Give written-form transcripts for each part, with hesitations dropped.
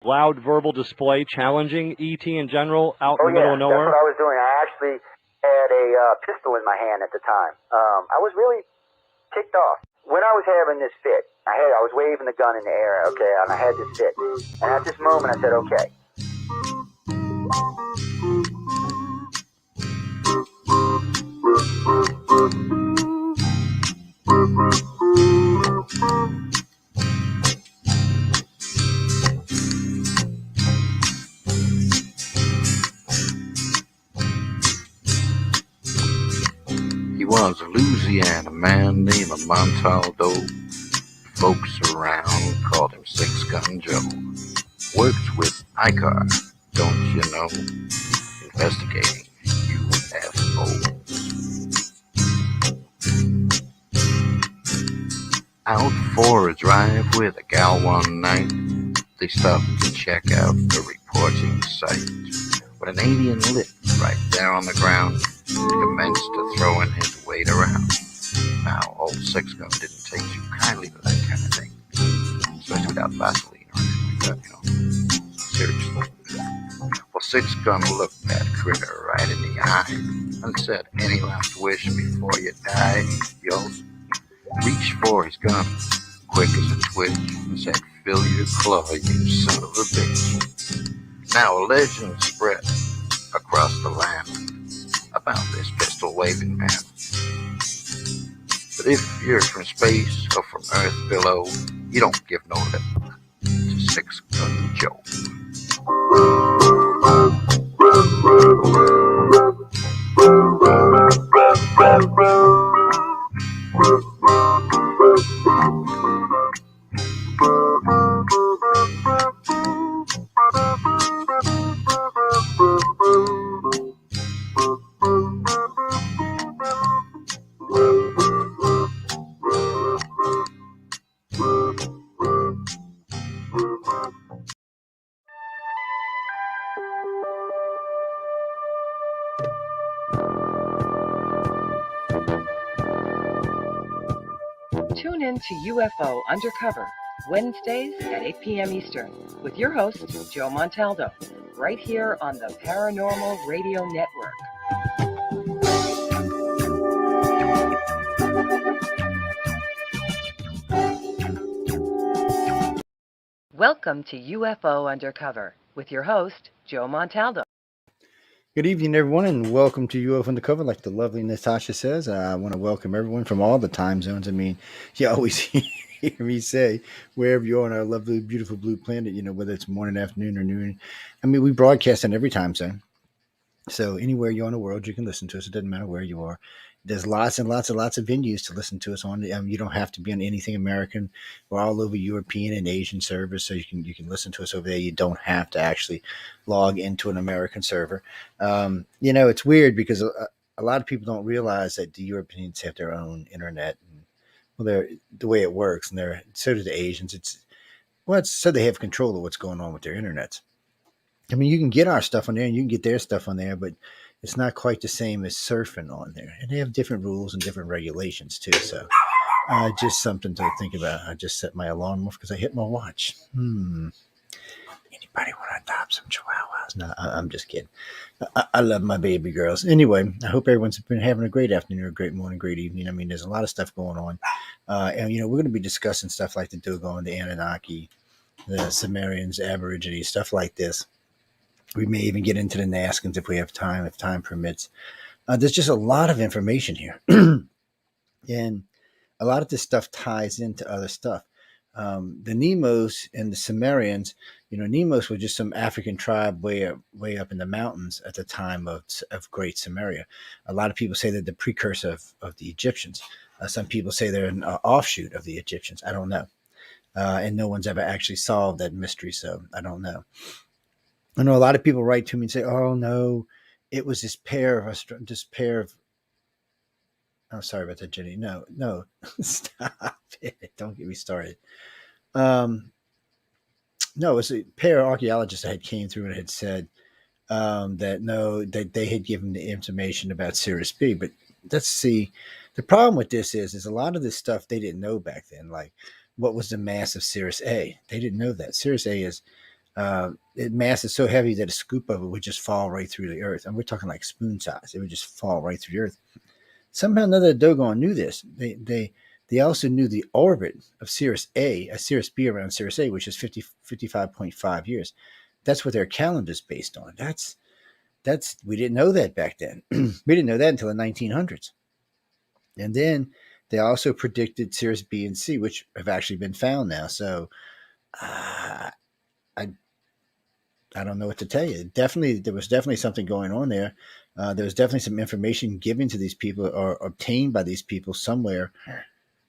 loud verbal display challenging ET in general out Oh in the middle yeah, of that's nowhere? what I was doing. I actually had a pistol in my hand at the time. I was really ticked off. When I was having this fit, I was waving the gun in the air, okay, and I had this fit. And at this moment, I said, okay. He was a Louisiana man named Montaldo. Folks around called him Six Gun Joe. Worked with ICAR, don't you know? Investigating UFOs. Out for a drive with a gal one night, they stopped to check out the reporting site. When an alien lit right there on the ground, he commenced to throwing his weight around. Now, old Six Gun didn't take too kindly to that kind of thing, especially without Vaseline or anything like that, Seriously. Well, Six Gun looked that critter right in the eye and said, "Any last wish before you die?" Yo, reached for his gun, quick as a twitch, and said, "Fill your claw, you son of a bitch." Now a legend spread across the land about this pistol-waving man. But if you're from space or from Earth below, you don't give no lip to Six Gun Joe. Tune in to UFO Undercover, Wednesdays at 8 p.m. Eastern, with your host, Joe Montaldo, right here on the Paranormal Radio Network. Welcome to UFO Undercover, with your host, Joe Montaldo. Good evening, everyone, and welcome to UFO Undercover. Like the lovely Natasha says, I want to welcome everyone from all the time zones. I mean, you always hear me say, wherever you are on our lovely, beautiful blue planet, whether it's morning, afternoon, or noon. I mean, we broadcast in every time zone. So anywhere you're in the world, you can listen to us. It doesn't matter where you are. There's lots and lots and lots of venues to listen to us on. You don't have to be on anything American. We're all over European and Asian servers, so you can listen to us over there. You don't have to actually log into an American server. It's weird because a lot of people don't realize that the Europeans have their own internet. And, well, they're the way it works, and so do the Asians. It's so they have control of what's going on with their internets. I mean, you can get our stuff on there and you can get their stuff on there, but it's not quite the same as surfing on there. And they have different rules and different regulations too. So just something to think about. I just set my alarm off because I hit my watch. Anybody want to adopt some chihuahuas? No, I'm just kidding. I love my baby girls. Anyway, I hope everyone's been having a great afternoon, or a great morning, great evening. I mean, there's a lot of stuff going on. And we're going to be discussing stuff like the dogon, the Anunnaki, the Sumerians, Aborigines, stuff like this. We may even get into the neskins if we have time, if time permits. There's just a lot of information here. And a lot of this stuff ties into other stuff. The Nemos and the Sumerians, Nemos were just some African tribe way up in the mountains at the time of Great Sumeria. A lot of people say they're the precursor of the Egyptians. Some people say they're an offshoot of the Egyptians. I don't know. And no one's ever actually solved that mystery, so I don't know. I know a lot of people write to me and say, "Oh no, it was this pair of." Oh, sorry about that, Jenny. No, stop it! Don't get me started. No, it was a pair of archaeologists that had came through and had said that they had given the information about Sirius B. But let's see. The problem with this is a lot of this stuff they didn't know back then. Like, what was the mass of Sirius A? They didn't know that. Sirius A is Mass is so heavy that a scoop of it would just fall right through the earth. And we're talking like spoon size. It would just fall right through the earth. Somehow or another, Dogon knew this. They also knew the orbit of Sirius Sirius B around Sirius A, which is 55.5 years. That's what their calendar is based on. That's we didn't know that back then. We didn't know that until the 1900s. And then they also predicted Sirius B and C, which have actually been found now. So I I don't know what to tell you. Definitely, there was definitely something going on there. There was definitely some information given to these people or obtained by these people somewhere.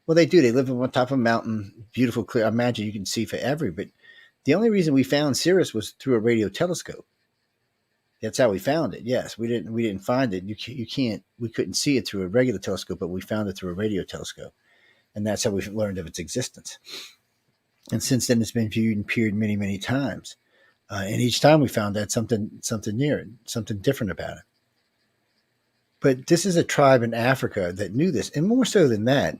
Well, they do. They live on top of a mountain, beautiful, clear. I imagine you can see forever. But the only reason we found Sirius was through a radio telescope. That's how we found it. Yes, we didn't find it. You can't. We couldn't see it through a regular telescope, but we found it through a radio telescope, and that's how we learned of its existence. And since then, it's been viewed and peered many, many times. And each time we found that something near it, something different about it. But this is a tribe in Africa that knew this, and more so than that,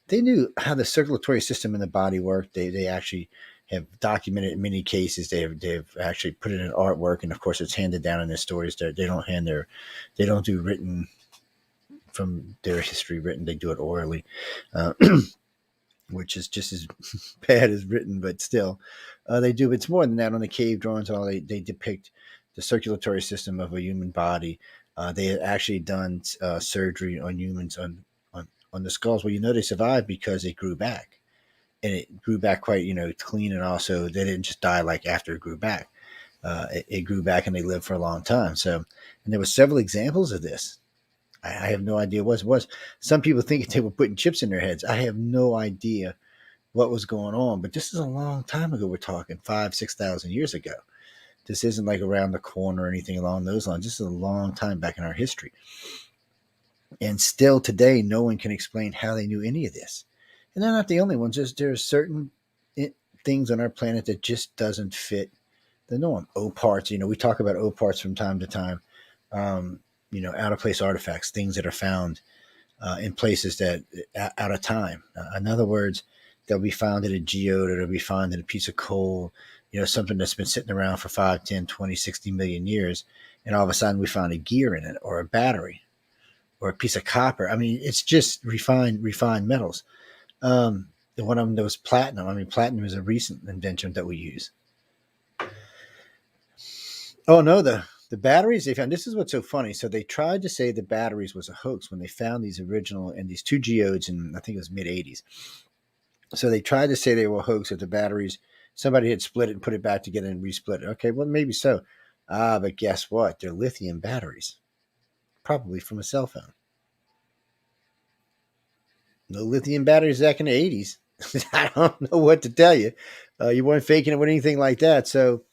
they knew how the circulatory system in the body worked. They actually have documented in many cases. They've actually put it in artwork, and of course, it's handed down in their stories. They don't do written from their history written. They do it orally. Which is just as bad as written, but still, they do. It's more than that. On the cave drawings, all they depict the circulatory system of a human body. They had actually done surgery on humans on the skulls. Well, they survived because it grew back, and it grew back quite clean, and also they didn't just die like after it grew back. It grew back, and they lived for a long time. So, and there were several examples of this. I have no idea what it was. Some people think they were putting chips in their heads. I have no idea what was going on, but this is a long time ago. We're talking 5,000-6,000 years ago. This isn't like around the corner or anything along those lines. This is a long time back in our history. And still today, no one can explain how they knew any of this. And they're not the only ones. There are certain things on our planet that just doesn't fit the norm. O parts, we talk about O parts from time to time. Out of place artifacts, things that are found in places that out of time. In other words, they'll be found in a geode, or they'll be found in a piece of coal, something that's been sitting around for 5, 10, 20, 60 million years. And all of a sudden we found a gear in it, or a battery, or a piece of copper. I mean, it's just refined metals. One of them, there was platinum. I mean, platinum is a recent invention that we use. Oh, no, the batteries they found, this is what's so funny. So they tried to say the batteries was a hoax when they found these original and these two geodes in, I think it was mid-'80s. So they tried to say they were a hoax, that the batteries, somebody had split it and put it back together and resplit it. Okay, well, maybe so. But guess what? They're lithium batteries, probably from a cell phone. No lithium batteries back in the 80s. I don't know what to tell you. You weren't faking it with anything like that. So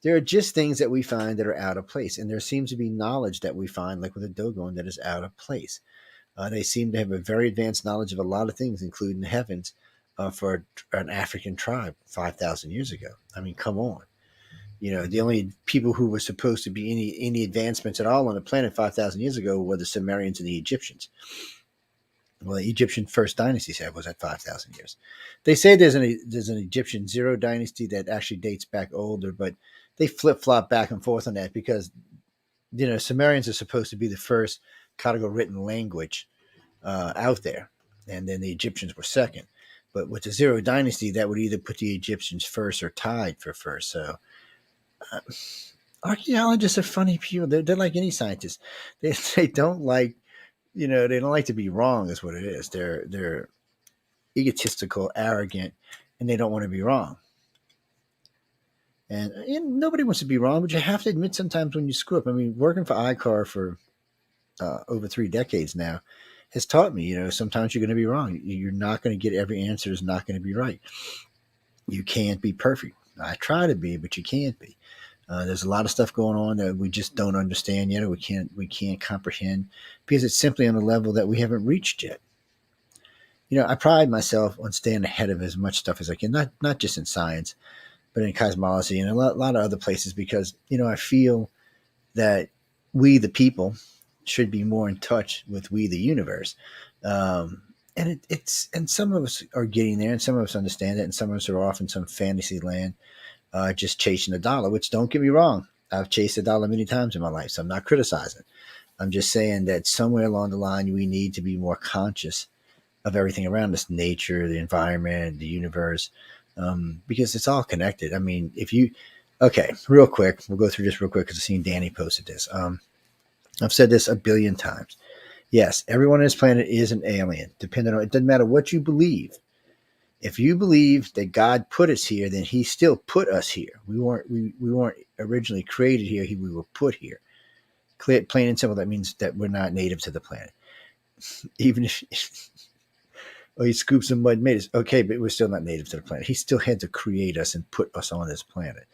there are just things that we find that are out of place. And there seems to be knowledge that we find, like with a dogon, that is out of place. They seem to have a very advanced knowledge of a lot of things, including the heavens, for an African tribe 5,000 years ago. I mean, come on. The only people who were supposed to be any advancements at all on the planet 5,000 years ago were the Sumerians and the Egyptians. Well, the Egyptian first dynasty was at 5,000 years. They say there's an Egyptian zero dynasty that actually dates back older, but they flip-flop back and forth on that because, Sumerians are supposed to be the first Codical written language out there, and then the Egyptians were second. But with the zero dynasty, that would either put the Egyptians first or tied for first. So archaeologists are funny people. They're like any scientists. They don't like, they don't like to be wrong is what it is. They're egotistical, arrogant, and they don't want to be wrong. And nobody wants to be wrong, but you have to admit sometimes when you screw up. I mean, working for ICAR for over 3 decades now has taught me, sometimes you're going to be wrong. You're not going to get every answer is not going to be right. You can't be perfect. I try to be, but you can't be. There's a lot of stuff going on that we just don't understand yet, or we can't comprehend because it's simply on a level that we haven't reached yet. I pride myself on staying ahead of as much stuff as I can, not just in science, but in cosmology and a lot of other places, because, I feel that we, the people, should be more in touch with we, the universe. And and some of us are getting there, and some of us understand it, and some of us are off in some fantasy land just chasing a dollar, which don't get me wrong. I've chased a dollar many times in my life, so I'm not criticizing. I'm just saying that somewhere along the line, we need to be more conscious of everything around us, nature, the environment, the universe, because it's all connected. I mean, okay, real quick, we'll go through this real quick because I've seen Danny posted this. I've said this a billion times. Yes, everyone on this planet is an alien, depending on, it doesn't matter what you believe. If you believe that God put us here, then he still put us here. We weren't originally created here. We were put here. Plain and simple, that means that we're not native to the planet. Even if he scooped some mud and made us, okay, but we're still not native to the planet. He still had to create us and put us on this planet.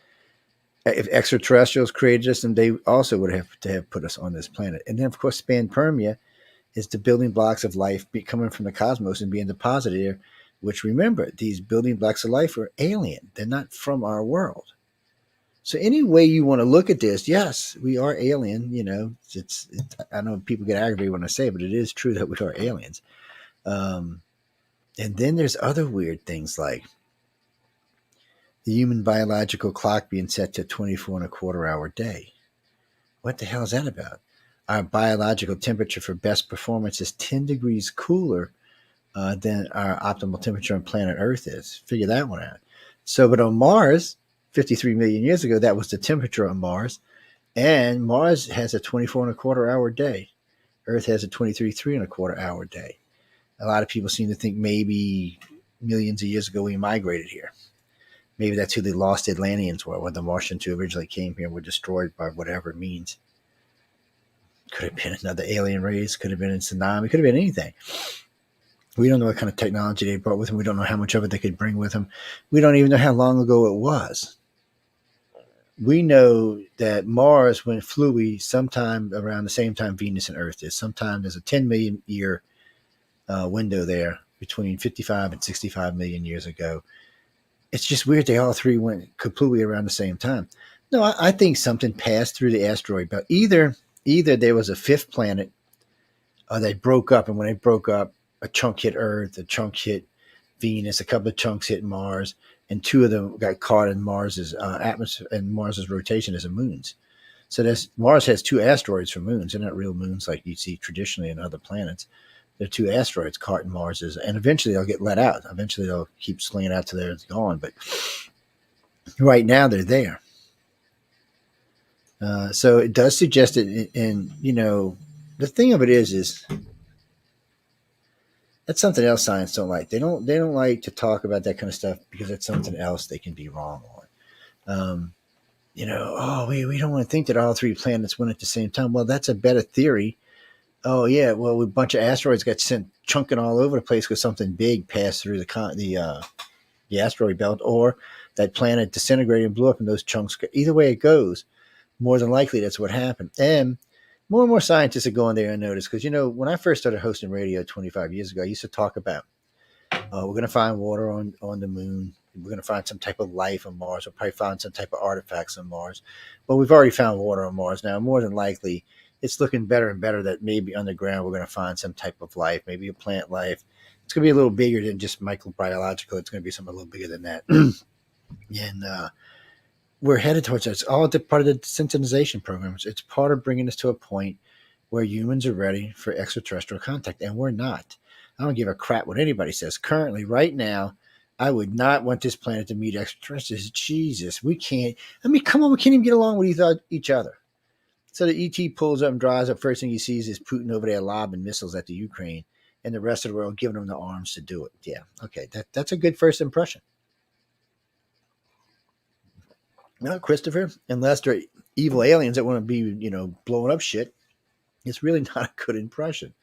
If extraterrestrials created us, then they also would have to have put us on this planet. And then, of course, panspermia is the building blocks of life coming from the cosmos and being deposited here, which, remember, these building blocks of life are alien. They're not from our world. So any way you want to look at this, yes, we are alien. You know, I know people get aggravated when I say it, but it is true that we are aliens. And then there's other weird things like the human biological clock being set to 24 and a quarter hour day. What the hell is that about? Our biological temperature for best performance is 10 degrees cooler than our optimal temperature on planet Earth is. Figure that one out. So, but on Mars, 53 million years ago, that was the temperature on Mars. And Mars has a 24 and a quarter hour day. Earth has a 23 and a quarter hour day. A lot of people seem to think maybe millions of years ago we migrated here. Maybe that's who the lost Atlanteans were, when the Martians who originally came here were destroyed by whatever it means. Could have been another alien race, could have been a tsunami, could have been anything. We don't know what kind of technology they brought with them. We don't know how much of it they could bring with them. We don't even know how long ago it was. We know that Mars flew sometime around the same time Venus and Earth is. Sometime there's a 10 million year window there between 55 and 65 million years ago. It's just weird they all three went completely around the same time. No, I think something passed through the asteroid belt. Either there was a fifth planet or they broke up, and when they broke up, a chunk hit Earth, a chunk hit Venus, a couple of chunks hit Mars, and two of them got caught in Mars's atmosphere and Mars's rotation as a moons. So Mars has two asteroids for moons. They're not real moons like you see traditionally in other planets. They're two asteroids caught in Mars's, and eventually they'll get let out. Eventually they'll keep slinging out till they're gone. But right now they're there. So it does suggest it, and the thing of it is that's something else science don't like. They don't like to talk about that kind of stuff because it's something else they can be wrong on. We don't want to think that all three planets went at the same time. Well, that's a better theory. Oh yeah, well, a bunch of asteroids got sent chunking all over the place because something big passed through the asteroid belt, or that planet disintegrated and blew up, and those chunks. Either way it goes, more than likely that's what happened. And more scientists are going there and notice, because when I first started hosting radio 25 years ago, I used to talk about we're going to find water on the moon. We're going to find some type of life on Mars. We'll probably find some type of artifacts on Mars. But we've already found water on Mars now. More than likely, it's looking better and better that maybe underground we're going to find some type of life, maybe a plant life. It's going to be a little bigger than just microbiological. It's going to be something a little bigger than that. And we're headed towards that. It's all part of the desensitization programs. It's part of bringing us to a point where humans are ready for extraterrestrial contact, and we're not. I don't give a crap what anybody says. Currently, right now, I would not want this planet to meet extraterrestrials. Jesus, we can't. I mean, come on, we can't even get along with each other. So the ET pulls up and drives up. First thing he sees is Putin over there lobbing missiles at the Ukraine, and the rest of the world giving them the arms to do it. Yeah, okay, that's a good first impression. Now, Christopher, unless they're evil aliens that want to be, blowing up shit, it's really not a good impression.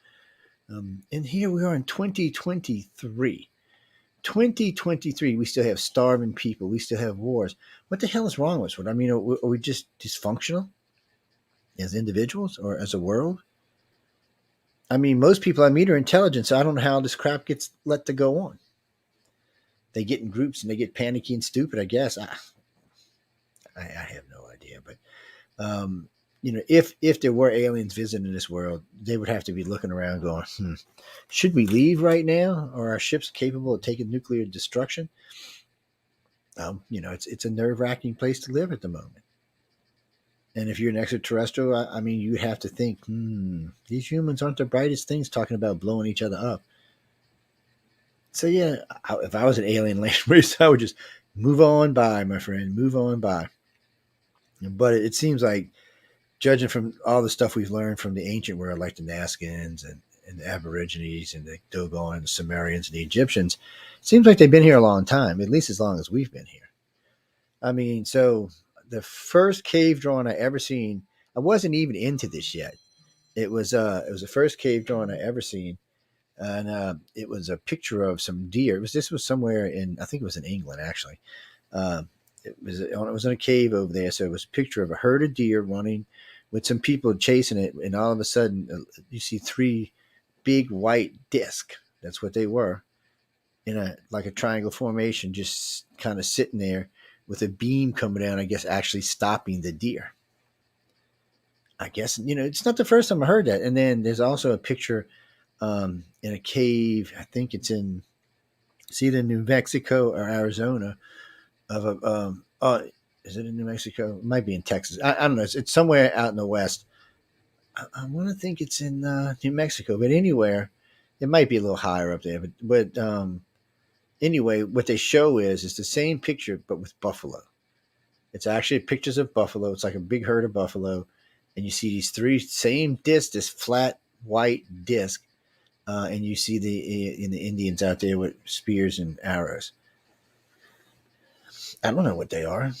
And here we are in 2023. 2023, we still have starving people. We still have wars. What the hell is wrong with us? I mean, are we just dysfunctional as individuals or as a world? I mean, most people I meet are intelligent, so I don't know how this crap gets let to go on. They get in groups and they get panicky and stupid, I guess. I have no idea. But, if there were aliens visiting this world, they would have to be looking around going, should we leave right now? Are our ships capable of taking nuclear destruction? It's a nerve-wracking place to live at the moment. And if you're an extraterrestrial, I mean, you'd have to think, these humans aren't the brightest things talking about blowing each other up. So yeah, if I was an alien land race, I would just move on by, my friend, move on by. But it seems like, judging from all the stuff we've learned from the ancient world, like the Neskins and the Aborigines and the Dogon and the Sumerians and the Egyptians, it seems like they've been here a long time, at least as long as we've been here. I mean, so the first cave drawing I ever seen, I wasn't even into this yet. It was the first cave drawing I ever seen, and it was a picture of some deer. This was somewhere in, I think it was in England actually. Uh, it was in a cave over there, so it was a picture of a herd of deer running with some people chasing it, and all of a sudden you see three big white discs. That's what they were, in a like a triangle formation, just kind of sitting there with a beam coming down. I guess actually stopping the deer. I guess it's not the first time I heard that. And then there's also a picture in a cave. I think it's either New Mexico or Arizona of a is it in New Mexico? It might be in Texas. I don't know. It's somewhere out in the west. I want to think it's in New Mexico, but anywhere, it might be a little higher up there. But anyway, what they show is the same picture but with buffalo. It's actually pictures of buffalo. It's like a big herd of buffalo, and you see these three same discs, this flat white disc, and you see the Indians out there with spears and arrows. I don't know what they are.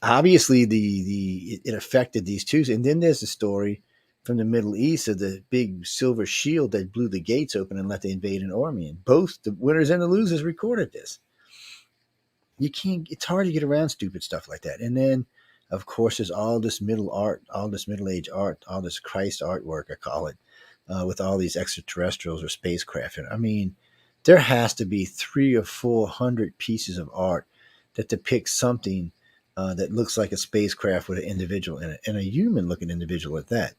Obviously, it affected these two. And then there's a story from the Middle East of the big silver shield that blew the gates open and let the invading army in. Both the winners and the losers recorded this. You can't. It's hard to get around stupid stuff like that. And then, of course, there's all this middle art, all this Middle Age art, all this Christ artwork, I call it, with all these extraterrestrials or spacecraft. And I mean, there has to be 300 or 400 pieces of art that depicts something that looks like a spacecraft with an individual in it, and a human-looking individual at that.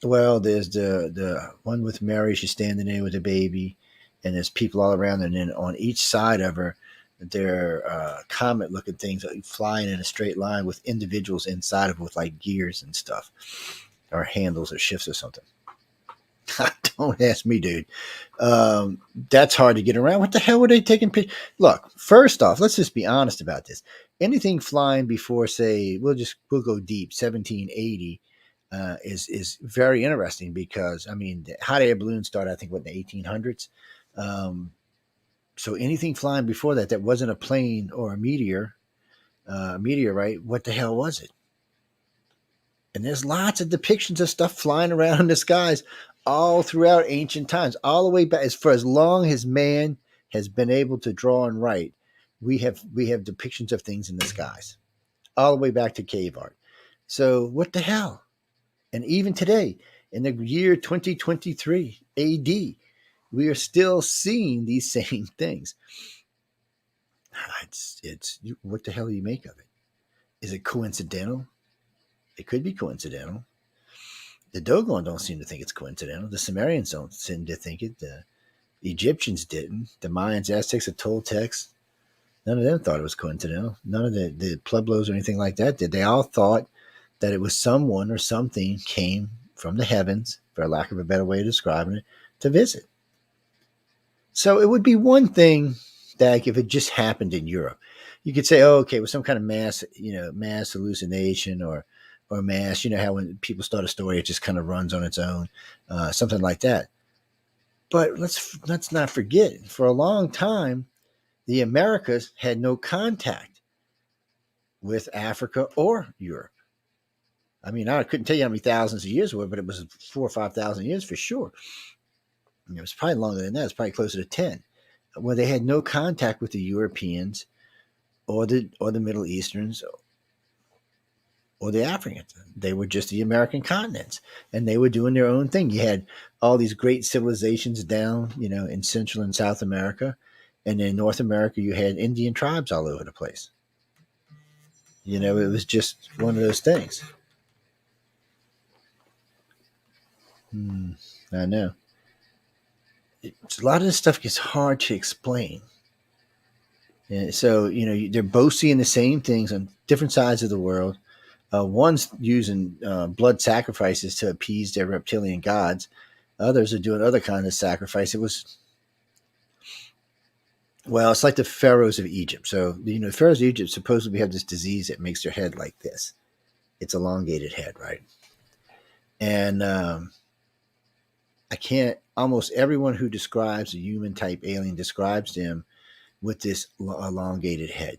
Well, there's the one with Mary. She's standing there with a baby, and there's people all around her. And then on each side of her, there are comet-looking things flying in a straight line with individuals inside of it with like gears and stuff, or handles or shifts or something. Don't ask me, dude. That's hard to get around. What the hell were they taking pictures? Look, first off, let's just be honest about this. Anything flying before, say, we'll go deep, 1780, is very interesting because, I mean, the hot air balloons started, I think, in the 1800s. So anything flying before that wasn't a plane or a meteorite, what the hell was it? And there's lots of depictions of stuff flying around in the skies all throughout ancient times, all the way back for as long as man has been able to draw and write. We have depictions of things in the skies, all the way back to cave art. So what the hell? And even today, in the year 2023 AD, we are still seeing these same things. It's what the hell do you make of it? Is it coincidental? It could be coincidental. The Dogon don't seem to think it's coincidental. The Sumerians don't seem to think it. The Egyptians didn't. The Mayans, Aztecs, the Toltecs, none of them thought it was coincidental. None of the Pueblos or anything like that did. They all thought that it was someone or something came from the heavens, for lack of a better way of describing it, to visit. So it would be one thing that if it just happened in Europe, you could say, oh, okay, it was some kind of mass hallucination or mass, how when people start a story, it just kind of runs on its own, something like that. But let's not forget, for a long time, the Americas had no contact with Africa or Europe. I mean, I couldn't tell you how many thousands of years were, but it was 4,000 or 5,000 years for sure. It was probably longer than that. It's probably closer to 10, where they had no contact with the Europeans or the Middle Easterns or the Africans. They were just the American continents, and they were doing their own thing. You had all these great civilizations down, in Central and South America, and in North America, you had Indian tribes all over the place. It was just one of those things. I know. A lot of this stuff gets hard to explain. And so, they're both seeing the same things on different sides of the world. One's using blood sacrifices to appease their reptilian gods. Others are doing other kinds of sacrifice. It's like the pharaohs of Egypt. So, the pharaohs of Egypt supposedly have this disease that makes their head like this. It's elongated head, right? And almost everyone who describes a human type alien describes them with this elongated head.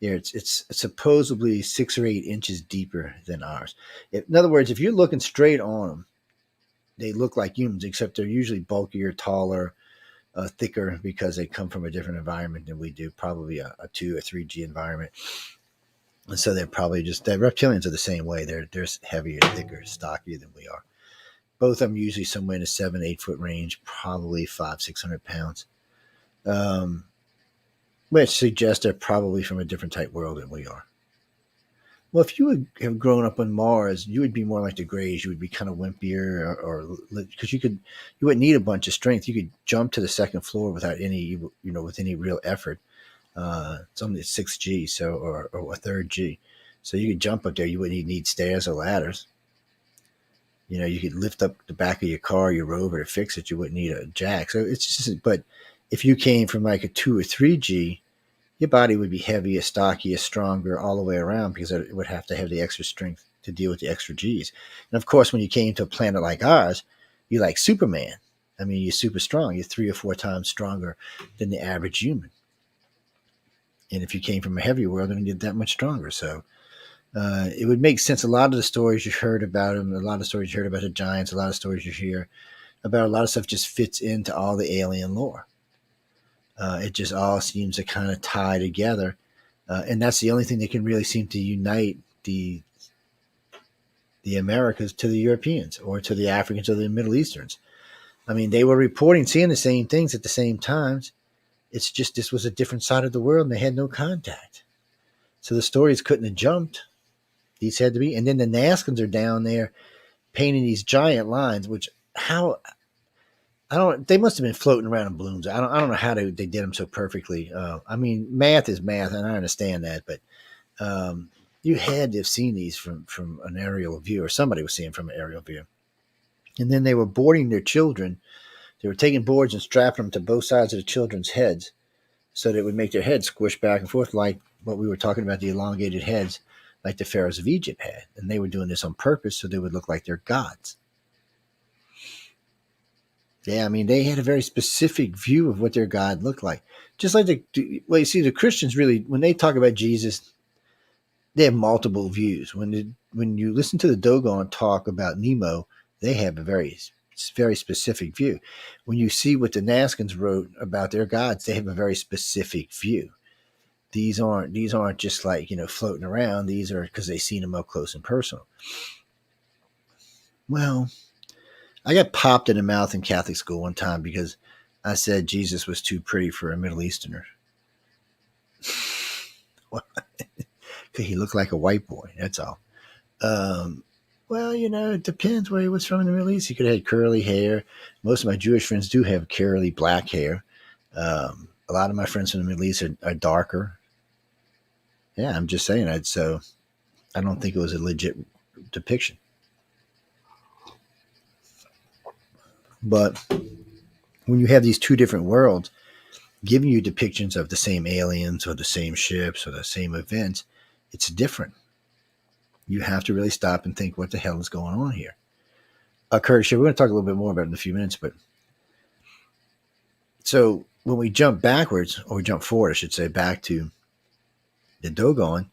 It's supposedly 6 or 8 inches deeper than ours. In other words, if you're looking straight on them, they look like humans, except they're usually bulkier, taller, thicker, because they come from a different environment than we do, probably a 2 or 3G environment. And so they're probably the reptilians are the same way. They're heavier, thicker, stockier than we are. Both of them usually somewhere in the 7-8 foot range, probably 500-600 pounds. Which suggests they're probably from a different type world than we are. Well, if you would have grown up on Mars, you would be more like the Greys. You would be kind of wimpier, or because you wouldn't need a bunch of strength. You could jump to the second floor without any, with any real effort. It's only 6G, so or a third G, so you could jump up there. You wouldn't need stairs or ladders. You could lift up the back of your car, your rover, to fix it. You wouldn't need a jack. So it's just, but if you came from like a 2 or 3G, your body would be heavier, stockier, stronger all the way around, because it would have to have the extra strength to deal with the extra Gs. And of course, when you came to a planet like ours, you're like Superman. I mean, you're super strong. You're 3 or 4 times stronger than the average human. And if you came from a heavier world, then you're that much stronger. So it would make sense. A lot of the stories you heard about them, a lot of stories you heard about the giants, a lot of stories you hear about a lot of stuff just fits into all the alien lore. It just all seems to kind of tie together. And that's the only thing that can really seem to unite the Americas to the Europeans, or to the Africans or the Middle Easterns. I mean, they were seeing the same things at the same times. It's just this was a different side of the world, and they had no contact. So the stories couldn't have jumped. These had to be. And then the neskins are down there painting these giant lines, which they must have been floating around in balloons. I don't know how they did them so perfectly. I mean, math is math, and I understand that, but you had to have seen these from an aerial view, or somebody was seeing from an aerial view. And then they were boarding their children. They were taking boards and strapping them to both sides of the children's heads, so that it would make their heads squish back and forth, like what we were talking about, the elongated heads, like the pharaohs of Egypt had. And they were doing this on purpose so they would look like their gods. Yeah, I mean, they had a very specific view of what their God looked like. Just like you see, the Christians really, when they talk about Jesus, they have multiple views. When you listen to the Dogon talk about Nemo, they have a very specific view. When you see what the Neskins wrote about their gods, they have a very specific view. These aren't just like, floating around. These are because they've seen them up close and personal. Well, I got popped in the mouth in Catholic school one time because I said Jesus was too pretty for a Middle Easterner. Because he looked like a white boy, that's all. Well, it depends where he was from in the Middle East. He could have had curly hair. Most of my Jewish friends do have curly black hair. A lot of my friends from the Middle East are darker. Yeah, I'm just saying that. So I don't think it was a legit depiction. But when you have these two different worlds giving you depictions of the same aliens or the same ships or the same events, it's different. You have to really stop and think, what the hell is going on here? Curtis, we're going to talk a little bit more about it in a few minutes, but so when we jump backwards, or we jump forward, I should say, back to the Dogon.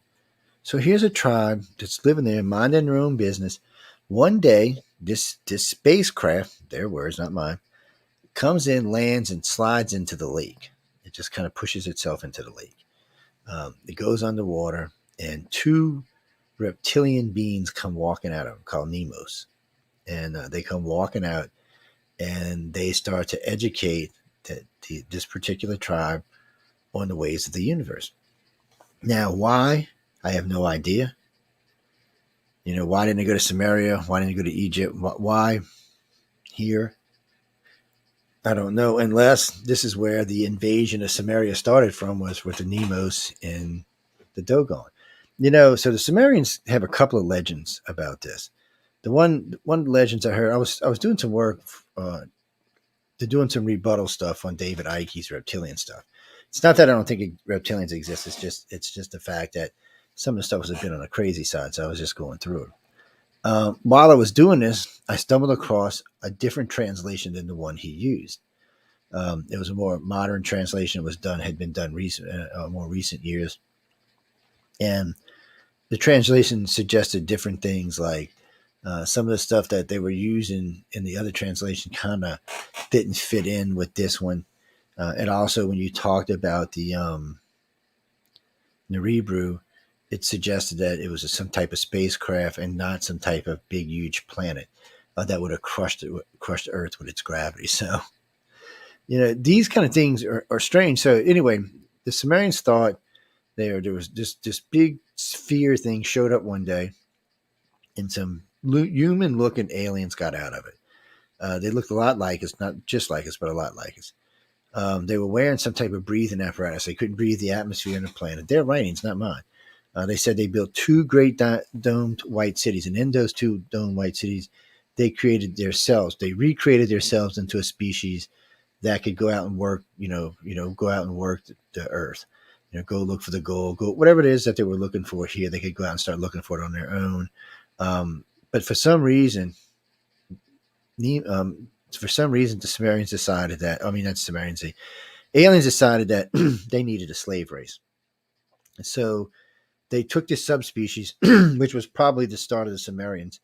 So here's a tribe that's living there, minding their own business. One day, this spacecraft, their words, not mine, comes in, lands, and slides into the lake. It just kind of pushes itself into the lake. It goes underwater, and 2 reptilian beings come walking out of them, called Nemos. And they come walking out, and they start to educate this particular tribe on the ways of the universe. Now, why? I have no idea. Why didn't they go to Samaria? Why didn't they go to Egypt? Why here? I don't know, unless this is where the invasion of Samaria started from, was with the Nemos and the Dogon. So the Sumerians have a couple of legends about this. The one of the legends I heard, I was doing some work, doing some rebuttal stuff on David Icke's reptilian stuff. It's not that I don't think reptilians exist. It's just the fact that some of the stuff was a bit on the crazy side. So I was just going through it. While I was doing this, I stumbled across a different translation than the one he used. It was a more modern translation. Had been done more recent years, and the translation suggested different things. Like some of the stuff that they were using in the other translation kind of didn't fit in with this one. And also, when you talked about the Nebrew, it suggested that it was some type of spacecraft and not some type of big, huge planet that would have crushed Earth with its gravity. So, these kind of things are strange. So, anyway, the Sumerians thought there was this big sphere thing showed up one day, and some human-looking aliens got out of it. They looked a lot like us, not just like us, but a lot like us. They were wearing some type of breathing apparatus. They couldn't breathe the atmosphere on the planet. Their writings, not mine. They said they built two great domed white cities, and in those two domed white cities, they created themselves. They recreated themselves into a species that could go out and work. Go out and work the earth. Go look for the gold, go whatever it is that they were looking for here. They could go out and start looking for it on their own. But for some reason, the Sumerians decided that, not Sumerians, the aliens decided that they needed a slave race. So they took this subspecies, which was probably the start of the Sumerians.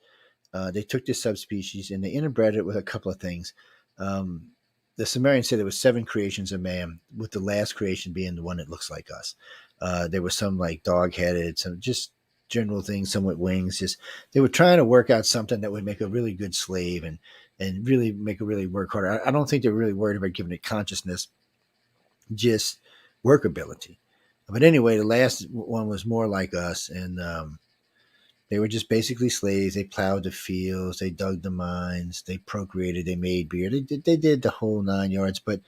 They took this subspecies and they interbred it with a couple of things. The Sumerians said there was 7 creations of man, with the last creation being the one that looks like us. There was some like dog-headed, some just general things, some with wings. Just they were trying to work out something that would make a really good slave and really make it really work harder. I don't think they're really worried about giving it consciousness, just workability. But anyway, the last one was more like us, and they were just basically slaves. They plowed the fields, they dug the mines, they procreated, they made beer. They did the whole 9 yards, but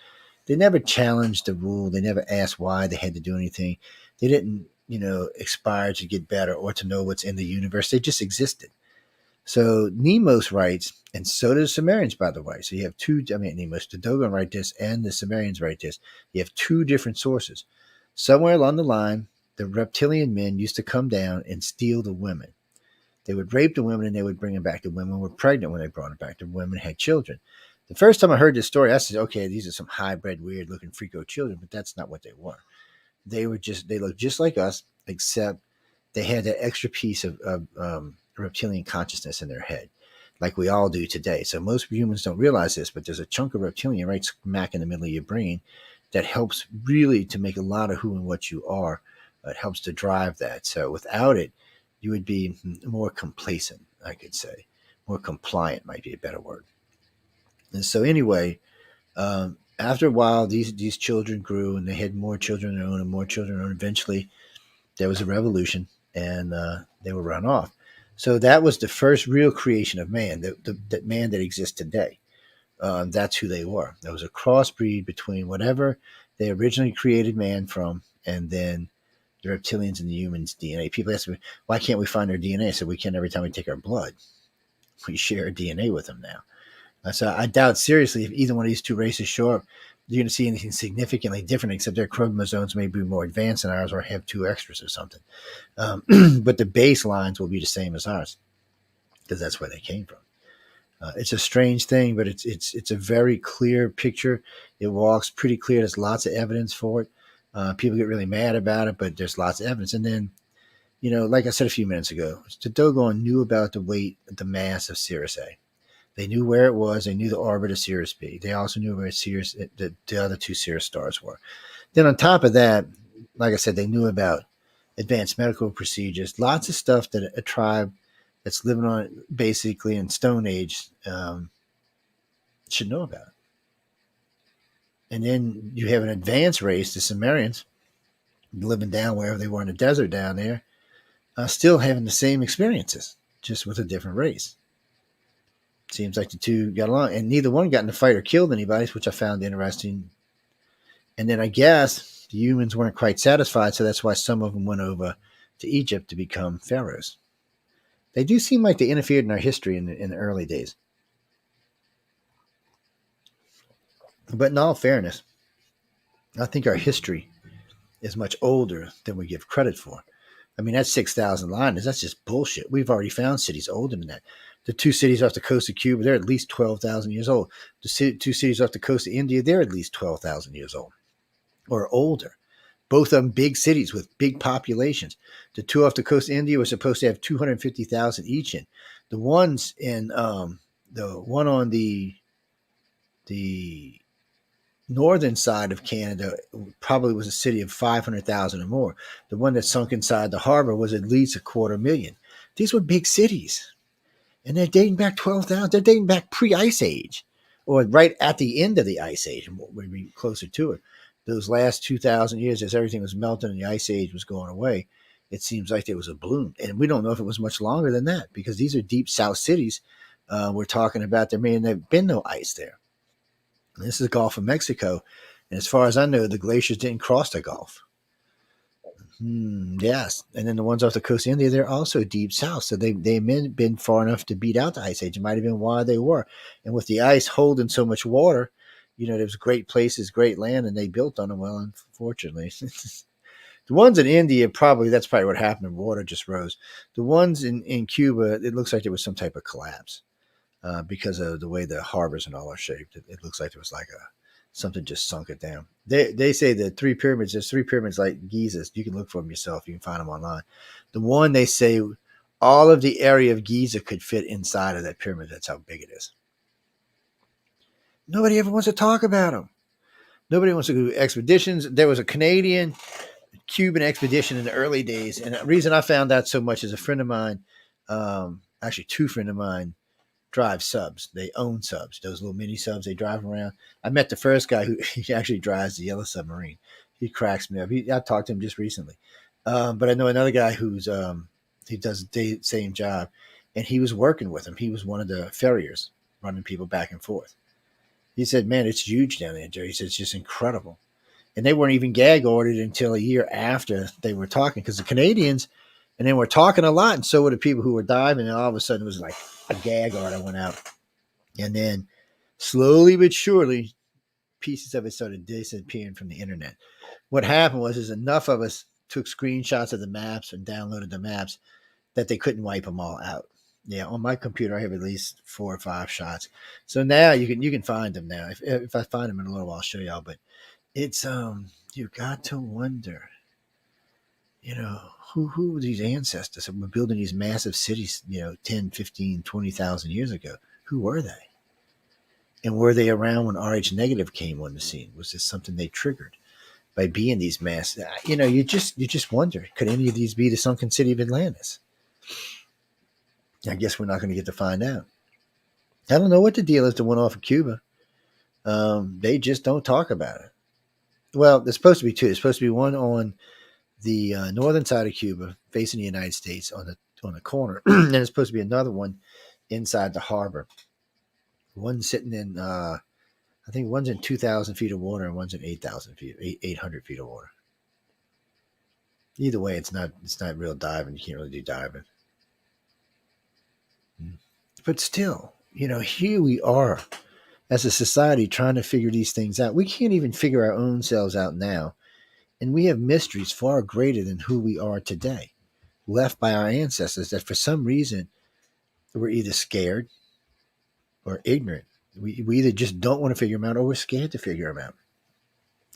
they never challenged the rule. They never asked why they had to do anything. They didn't, aspire to get better or to know what's in the universe. They just existed. So Nemos writes, and so do the Sumerians, by the way. So you have Nemos, the Dogon write this, and the Sumerians write this. You have 2 different sources. Somewhere along the line, the reptilian men used to come down and steal the women. They would rape the women and they would bring them back. The women were pregnant when they brought them back. The women had children. The first time I heard this story, I said, okay, these are some hybrid, weird looking freako children, but that's not what they were. They looked just like us, except they had that extra piece of reptilian consciousness in their head, like we all do today. So most humans don't realize this, but there's a chunk of reptilian right smack in the middle of your brain that helps really to make a lot of who and what you are. It helps to drive that. So without it, you would be more complacent, I could say. More compliant might be a better word. And so anyway, after a while, these children grew, and they had more children of their own and more children of their own. Eventually, there was a revolution, and they were run off. So that was the first real creation of man, that man that exists today. That's who they were. There was a crossbreed between whatever they originally created man from, and then the reptilians and the humans' DNA. People ask me, why can't we find their DNA? I said, we can every time we take our blood. We share DNA with them now. So I doubt seriously if either one of these 2 races show up, you're going to see anything significantly different, except their chromosomes may be more advanced than ours or have 2 extras or something. But the baselines will be the same as ours, because that's where they came from. It's a strange thing, but it's a very clear picture. It walks pretty clear. There's lots of evidence for it. People get really mad about it, but there's lots of evidence. And then, like I said a few minutes ago, the Dogon knew about the weight, the mass of Sirius A. They knew where it was. They knew the orbit of Sirius B. They also knew where the other 2 Sirius stars were. Then on top of that, like I said, they knew about advanced medical procedures, lots of stuff that a tribe that's living on basically in Stone Age should know about. And then you have an advanced race, the Sumerians, living down wherever they were in the desert down there, still having the same experiences, just with a different race. Seems like the two got along, and neither one got in a fight or killed anybody, which I found interesting. And then I guess the humans weren't quite satisfied, so that's why some of them went over to Egypt to become pharaohs. They do seem like they interfered in our history in the early days. But in all fairness, I think our history is much older than we give credit for. I mean, that's 6,000 lineage. That's just bullshit. We've already found cities older than that. The two cities off the coast of Cuba, they're at least 12,000 years old. The two cities off the coast of India, they're at least 12,000 years old or older. Both of them big cities with big populations. The two off the coast of India were supposed to have 250,000 each in. The ones in the one on the northern side of Canada probably was a city of 500,000 or more. The one that sunk inside the harbor was at least 250,000. These were big cities. And they're dating back 12,000. They're dating back pre-Ice Age, or right at the end of the Ice Age, and we'd be closer to it. Those last 2,000 years, as everything was melting and the Ice Age was going away, it seems like there was a bloom. And we don't know if it was much longer than that, because these are deep south cities. We're talking about there may have been no ice there. And this is the Gulf of Mexico. And as far as I know, the glaciers didn't cross the Gulf. Yes. And then the ones off the coast of India, they're also deep south. So they may have been far enough to beat out the Ice Age. It might have been why they were. And with the ice holding so much water, there was great places, great land, and they built on them. Well, unfortunately. The ones in India, that's probably what happened. Water just rose. The ones in Cuba, it looks like there was some type of collapse because of the way the harbors and all are shaped. It looks like there was like something just sunk it down. They say the three pyramids, there's three pyramids like Giza's. You can look for them yourself. You can find them online. The one, they say all of the area of Giza could fit inside of that pyramid. That's how big it is. Nobody ever wants to talk about them. Nobody wants to do expeditions. There was a Canadian-Cuban expedition in the early days. And the reason I found out so much is a friend of mine, actually two friends of mine, drive subs. They own subs, those little mini subs they drive around. I met the first guy who he actually drives the yellow submarine. He cracks me up. I talked to him just recently. But I know another guy who's he does the same job, and he was working with him. He was one of the farriers running people back and forth. He said, man, it's huge down there, Jerry. He said, it's just incredible. And they weren't even gag ordered until a year after they were talking, because the Canadians, and they were talking a lot, and so were the people who were diving, and all of a sudden it was like a gag order went out. And then slowly but surely, pieces of it started disappearing from the internet. What happened was enough of us took screenshots of the maps and downloaded the maps that they couldn't wipe them all out. Yeah, on my computer, I have at least 4 or 5 shots. So now you can find them now. If I find them in a little while, I'll show y'all. But it's you got to wonder, who were these ancestors that were building these massive cities, 10, 15, 20,000 years ago? Who were they? And were they around when RH negative came on the scene? Was this something they triggered by being these mass? You just wonder, could any of these be the sunken city of Atlantis? I guess we're not going to get to find out. I don't know what the deal is that went off of Cuba. They just don't talk about it. Well, there's supposed to be 2. There's supposed to be one on the northern side of Cuba, facing the United States on the corner, and there's supposed to be another one inside the harbor. One's sitting in, I think one's in 2,000 feet of water, and one's in 8,000 feet, 800 feet of water. Either way, it's not real diving. You can't really do diving. But still, here we are as a society trying to figure these things out. We can't even figure our own selves out now. And we have mysteries far greater than who we are today, left by our ancestors that for some reason we're either scared or ignorant. We either just don't want to figure them out, or we're scared to figure them out.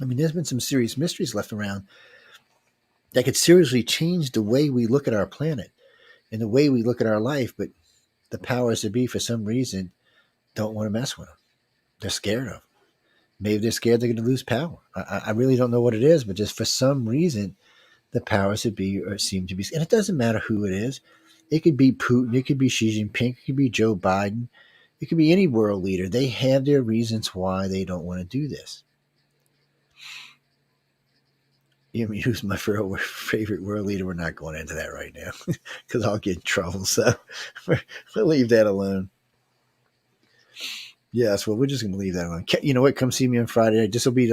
I mean, there's been some serious mysteries left around that could seriously change the way we look at our planet and the way we look at our life. But the powers that be, for some reason, don't want to mess with them. They're scared of them. Maybe they're scared they're going to lose power. I really don't know what it is, but just for some reason, the powers that be seem to be. And it doesn't matter who it is. It could be Putin. It could be Xi Jinping. It could be Joe Biden. It could be any world leader. They have their reasons why they don't want to do this. Who's my favorite world leader? We're not going into that right now because I'll get in trouble. So we'll leave that alone. Yes, well, we're just going to leave that alone. You know what? Come see me on Friday night. This will be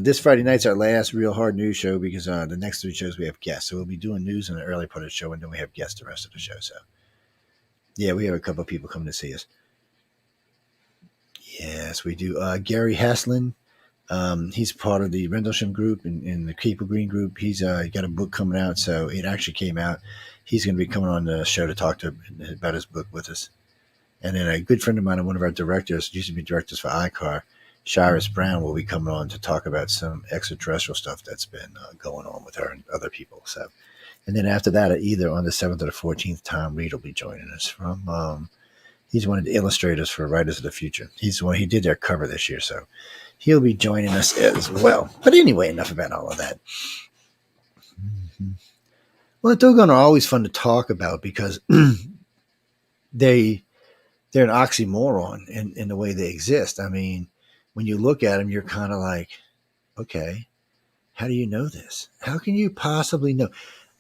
this Friday night's our last real hard news show because the next 3 shows we have guests. So we'll be doing news in the early part of the show, and then we have guests the rest of the show. So, yeah, we have a couple of people coming to see us. Yes, we do. Gary Haslin, he's part of the Rendlesham group and the Cape of Green group. He's got a book coming out, so it actually came out. He's going to be coming on the show to talk about his book with us. And then a good friend of mine and one of our directors, used to be directors for ICAR, Shirus Brown, will be coming on to talk about some extraterrestrial stuff that's been going on with her and other people. So, and then after that, either on the 7th or the 14th, Tom Reed will be joining us from. He's one of the illustrators for Writers of the Future. He's the one he did their cover this year, so he'll be joining us as well. But anyway, enough about all of that. Mm-hmm. Well, the dogon are always fun to talk about because they're an oxymoron in the way they exist. I mean, when you look at them, you're kind of like, okay, how do you know this? How can you possibly know?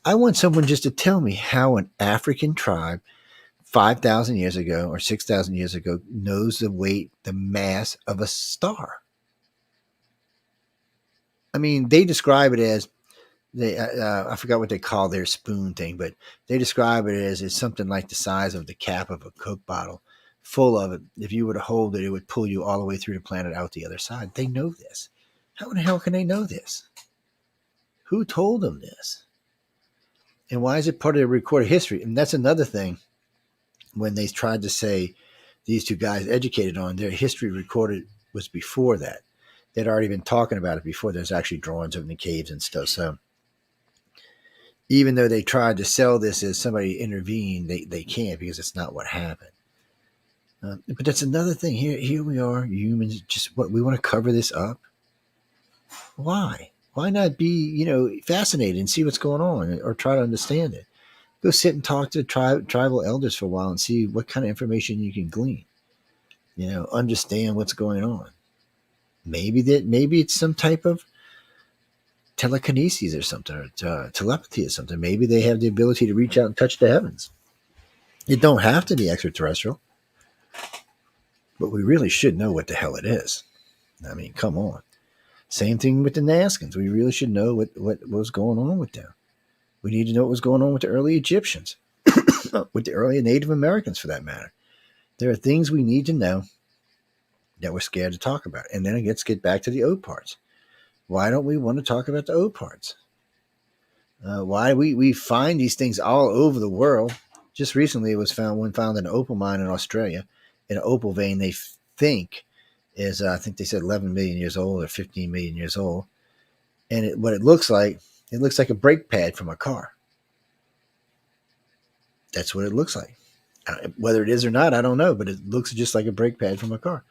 I want someone just to tell me how an African tribe 5,000 years ago or 6,000 years ago knows the weight, the mass of a star. I mean, they describe it as I forgot what they call their spoon thing, but they describe it as it's something like the size of the cap of a Coke bottle, full of it. If you were to hold it, it would pull you all the way through the planet out the other side. They know this. How in the hell can they know this? Who told them this? And why is it part of their recorded history? And that's another thing. When they tried to say these two guys educated on their history recorded was before that. They'd already been talking about it before. There's actually drawings of the caves and stuff. So even though they tried to sell this as somebody intervened, they can't because it's not what happened. But that's another thing. Here we are, humans. Just what we want to cover this up. Why? Why not be fascinated and see what's going on or try to understand it? Go sit and talk to tribal elders for a while and see what kind of information you can glean. Understand what's going on. Maybe it's some type of telekinesis or something, or telepathy or something. Maybe they have the ability to reach out and touch the heavens. It don't have to be extraterrestrial, but we really should know what the hell it is. I mean, come on. Same thing with the neskins. We really should know what was going on with them. We need to know what was going on with the early Egyptians, with the early Native Americans for that matter. There are things we need to know that we're scared to talk about. And then let's get back to the O parts. Why don't we want to talk about the O parts? Why we find these things all over the world. Just recently it was found in an opal mine in Australia, in an opal vein they think is, I think they said 11 million years old or 15 million years old. And what it looks like a brake pad from a car. That's what it looks like. Whether it is or not, I don't know, but it looks just like a brake pad from a car.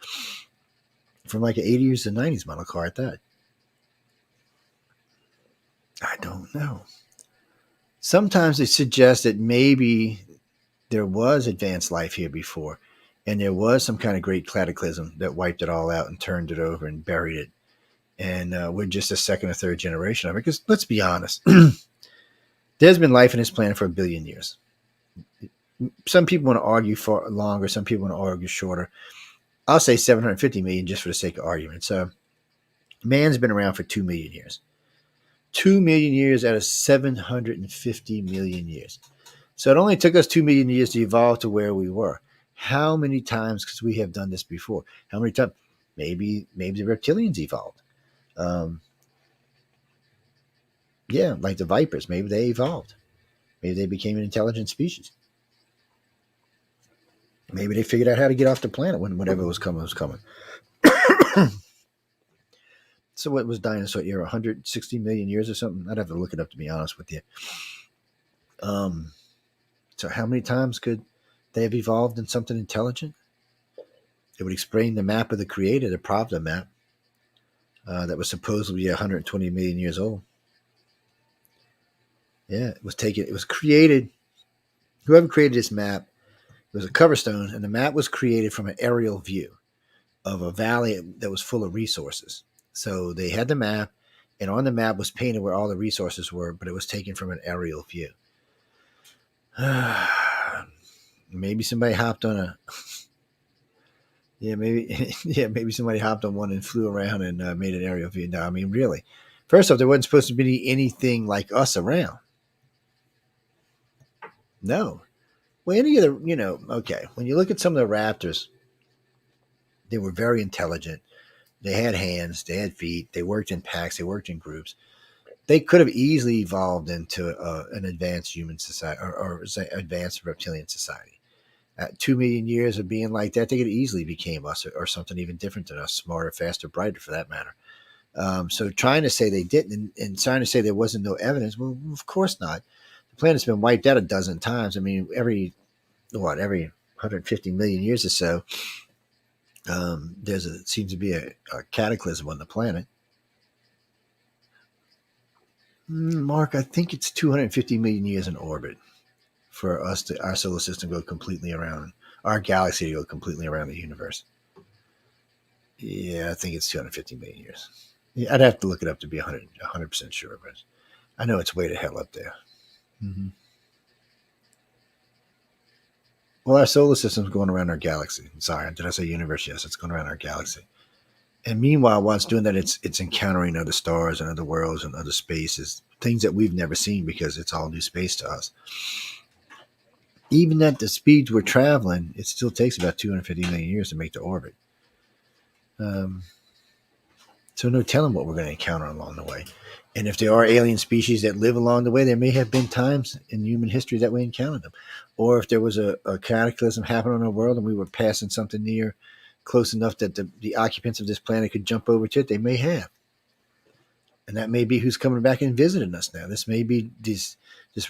From like an 80s to 90s model car at that. I don't know. Sometimes they suggest that maybe there was advanced life here before, and there was some kind of great cataclysm that wiped it all out and turned it over and buried it. And we're just a second or third generation of it. Because let's be honest, there's been life on this planet for 1 billion years. Some people want to argue for longer. Some people want to argue shorter. I'll say 750 million just for the sake of argument. So man's been around for 2 million years. 2 million years out of 750 million years. So it only took us 2 million years to evolve to where we were. How many times, because we have done this before, how many times? Maybe the reptilians evolved. Like the vipers. Maybe they evolved. Maybe they became an intelligent species. Maybe they figured out how to get off the planet when whatever was coming was coming. So what was dinosaur era? 160 million years or something? I'd have to look it up to be honest with you. So how many times could they have evolved in something intelligent? It would explain the map of the creator, the Pravda map, that was supposedly 120 million years old. Yeah, it was created. Whoever created this map, it was a cover stone, and the map was created from an aerial view of a valley that was full of resources. So they had the map, and on the map was painted where all the resources were, but it was taken from an aerial view. Maybe somebody hopped on Yeah, maybe. Yeah, maybe somebody hopped on one and flew around and made an aerial view. No, I mean, really. First off, there wasn't supposed to be anything like us around. No. Well, any of the, okay. When you look at some of the raptors, they were very intelligent. They had hands, they had feet, they worked in packs, they worked in groups. They could have easily evolved into an advanced human society or say advanced reptilian society. 2 million years of being like that, they could easily became us or something even different than us, smarter, faster, brighter for that matter. So trying to say they didn't and trying to say there wasn't no evidence, well, of course not. The planet's been wiped out a dozen times. I mean, every 150 million years or so, seems to be a cataclysm on the planet. Mark, I think it's 250 million years in orbit for our solar system to go completely around, our galaxy to go completely around the universe. Yeah, I think it's 250 million years. Yeah, I'd have to look it up to be 100% sure, but I know it's way the hell up there. Mm-hmm. Well, our solar system's going around our galaxy. Sorry, did I say universe? Yes, it's going around our galaxy. And meanwhile, while it's doing that, it's encountering other stars and other worlds and other spaces, things that we've never seen because it's all new space to us. Even at the speeds we're traveling, it still takes about 250 million years to make the orbit. So no telling what we're going to encounter along the way. And if there are alien species that live along the way, there may have been times in human history that we encountered them. Or if there was a cataclysm happening in our world and we were passing something near close enough that the occupants of this planet could jump over to it, they may have. And that may be who's coming back and visiting us now. This may be this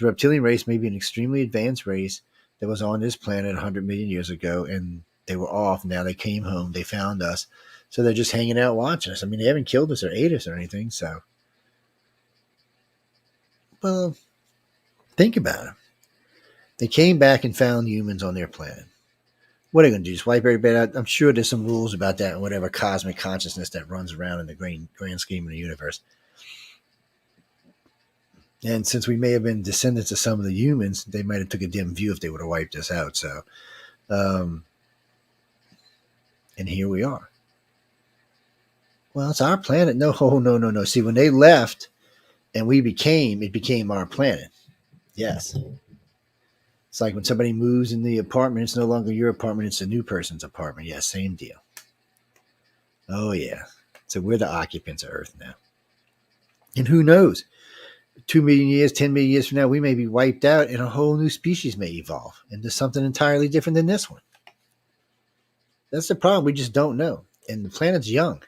reptilian race may be an extremely advanced race that was on this planet 100 million years ago, and they were off. Now they came home. They found us. So they're just hanging out watching us. I mean, they haven't killed us or ate us or anything. So, well, think about it. They came back and found humans on their planet. What are they going to do? Just wipe everybody out? I'm sure there's some rules about that and whatever cosmic consciousness that runs around in the grand scheme of the universe. And since we may have been descendants of some of the humans, they might have took a dim view if they would have wiped us out. So, and here we are. Well, it's our planet. No. See, when they left and it became our planet. Yes. It's like when somebody moves in the apartment, it's no longer your apartment, it's a new person's apartment. Yeah, same deal. Oh, yeah. So we're the occupants of Earth now. And who knows? 2 million years, 10 million years from now, we may be wiped out and a whole new species may evolve into something entirely different than this one. That's the problem. We just don't know. And the planet's young.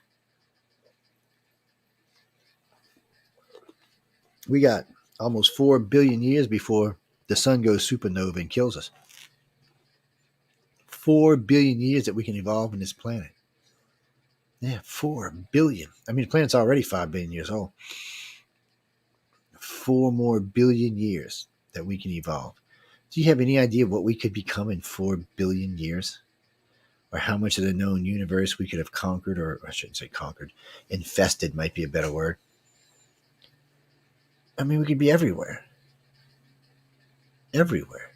We got almost 4 billion years before the sun goes supernova and kills us. 4 billion years that we can evolve in this planet. Yeah, 4 billion. I mean, the planet's already 5 billion years old. 4 more billion years that we can evolve. Do you have any idea what we could become in 4 billion years? Or how much of the known universe we could have conquered, or I shouldn't say conquered, infested might be a better word. I mean, we could be everywhere. Everywhere.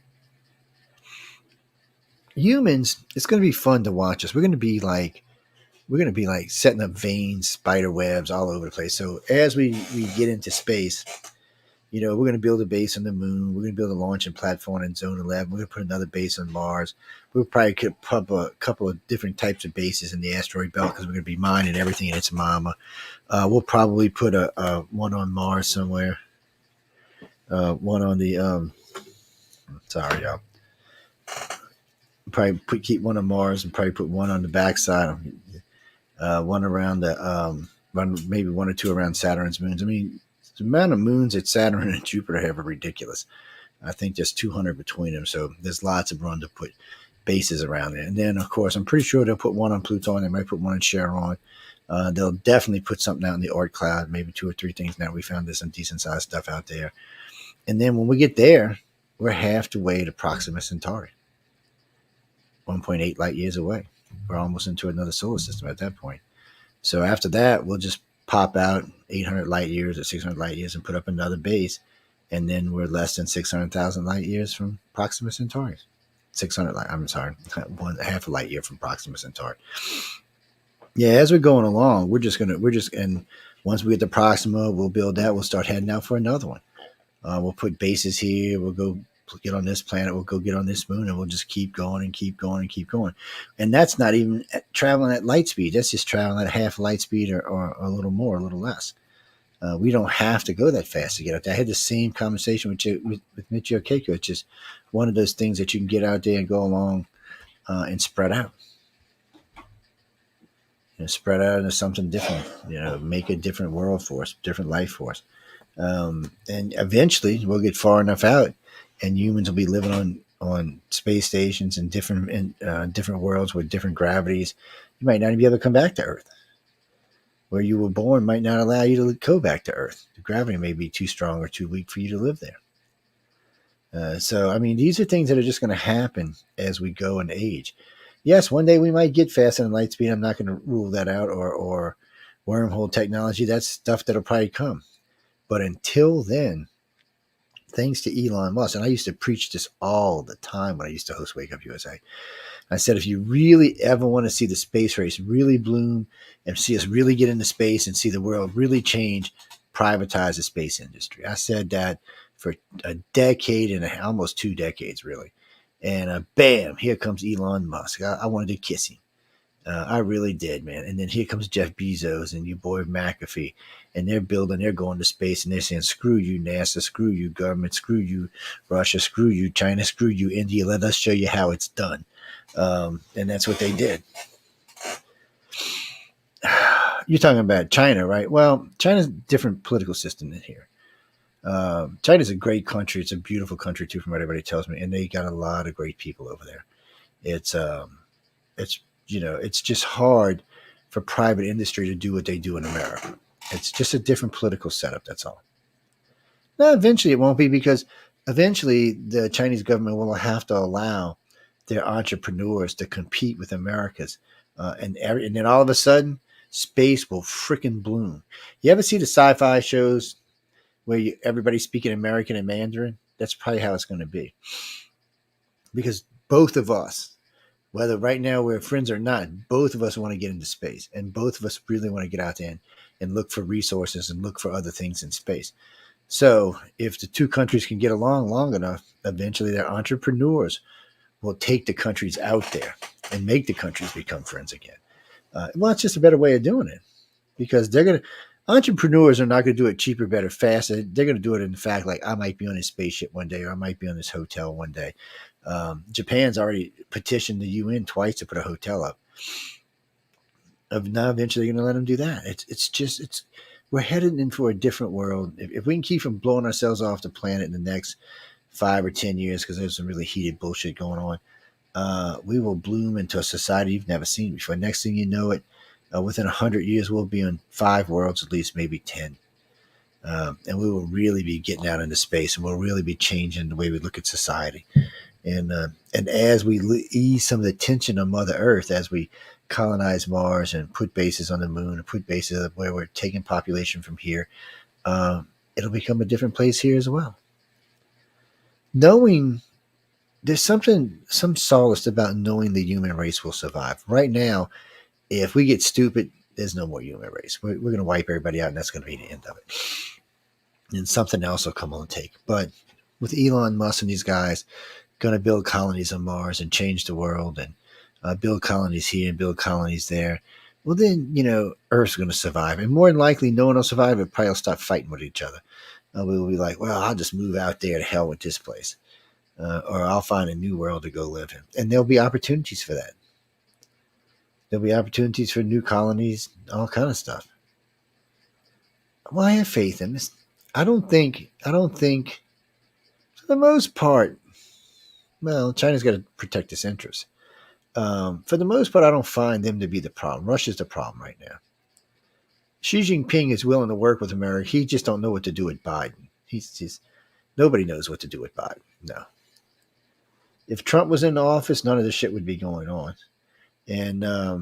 Humans, it's going to be fun to watch us. We're going to be like setting up veins, spider webs all over the place. So as we get into space, we're going to build a base on the moon. We're going to build a launching platform in Zone 11. We're going to put another base on Mars. We'll probably could put a couple of different types of bases in the asteroid belt because we're going to be mining everything in its mama. We'll probably put a one on Mars somewhere. One on the sorry, y'all. Probably keep one on Mars and probably put one on the backside. One around the maybe 1 or 2 around Saturn's moons. I mean, the amount of moons that Saturn and Jupiter have are ridiculous. I think there's 200 between them, so there's lots of room to put bases around it. And then, of course, I'm pretty sure they'll put one on Pluton. They might put one on Charon. They'll definitely put something out in the Oort cloud, maybe 2 or 3 things. Now we found there's some decent sized stuff out there. And then when we get there, we're half the way to Proxima Centauri, 1.8 light years away. We're almost into another solar system at that point. So after that, we'll just pop out 800 light years or 600 light years and put up another base. And then we're less than 600,000 light years from Proxima Centauri. 600 light. I'm sorry, half a light year from Proxima Centauri. Yeah, as we're going along, and once we get to Proxima, we'll build that. We'll start heading out for another one. We'll put bases here. We'll go get on this planet. We'll go get on this moon, and we'll just keep going and keep going and keep going. And that's not even traveling at light speed. That's just traveling at half light speed or a little more, a little less. We don't have to go that fast to get out there. I had the same conversation with Michio Keiko. It's just one of those things that you can get out there and go along and spread out. Spread out into something different. Make a different world for us, different life for us. And eventually we'll get far enough out and humans will be living on space stations in different worlds with different gravities. You might not even be able to come back to Earth. Where you were born might not allow you to go back to Earth. The gravity may be too strong or too weak for you to live there. So, these are things that are just going to happen as we go in age. Yes, one day we might get faster than light speed. I'm not going to rule that out, or wormhole technology. That's stuff that'll probably come. But until then, thanks to Elon Musk, and I used to preach this all the time when I used to host Wake Up USA. I said, if you really ever want to see the space race really bloom and see us really get into space and see the world really change, privatize the space industry. I said that for a decade and almost 2 decades, really. And bam, here comes Elon Musk. I wanted to kiss him. I really did, man. And then here comes Jeff Bezos and your boy McAfee. And they're going to space, and they're saying, screw you, NASA, screw you, government, screw you, Russia, screw you, China, screw you, India. Let us show you how it's done. And that's what they did. You're talking about China, right? Well, China's a different political system than here. China's a great country. It's a beautiful country too, from what everybody tells me, and they got a lot of great people over there. It's just hard for private industry to do what they do in America. It's just a different political setup. That's all. Now, eventually it won't be, because eventually the Chinese government will have to allow their entrepreneurs to compete with America's, and then all of a sudden space will frickin' bloom. You ever see the sci-fi shows where everybody's speaking American and Mandarin? That's probably how it's going to be. Because both of us, whether right now we're friends or not, both of us want to get into space. And both of us really want to get out there and look for resources and look for other things in space. So if the two countries can get along long enough, eventually their entrepreneurs will take the countries out there and make the countries become friends again. Well, it's just a better way of doing it, because entrepreneurs are not going to do it cheaper, better, faster. They're going to do it in fact, like I might be on this spaceship one day, or I might be on this hotel one day. Japan's already petitioned the UN twice to put a hotel up. Now, eventually, they're going to let them do that. We're headed in for a different world. If we can keep from blowing ourselves off the planet in the next 5 or 10 years, because there's some really heated bullshit going on, we will bloom into a society you've never seen before. Next thing you know it, within 100 years, we'll be on 5 worlds, at least maybe 10. And we will really be getting out into space, and we'll really be changing the way we look at society. And as we ease some of the tension on Mother Earth, as we colonize Mars and put bases on the moon and put bases where we're taking population from here, it'll become a different place here as well. There's some solace about knowing the human race will survive. Right now, if we get stupid, there's no more human race. We're going to wipe everybody out, and that's going to be the end of it. And something else will come on take. But with Elon Musk and these guys going to build colonies on Mars and change the world, and build colonies here and build colonies there, well, then, Earth's going to survive. And more than likely, no one will survive. It probably will stop fighting with each other. We will be like, well, I'll just move out there to hell with this place. Or I'll find a new world to go live in. And there'll be opportunities for that. There'll be opportunities for new colonies, all kind of stuff. Well, I have faith in this. I don't think, for the most part, well, China's got to protect its interests. For the most part, I don't find them to be the problem. Russia's the problem right now. Xi Jinping is willing to work with America. He just don't know what to do with Biden. Nobody knows what to do with Biden. No. If Trump was in office, none of this shit would be going on. And, I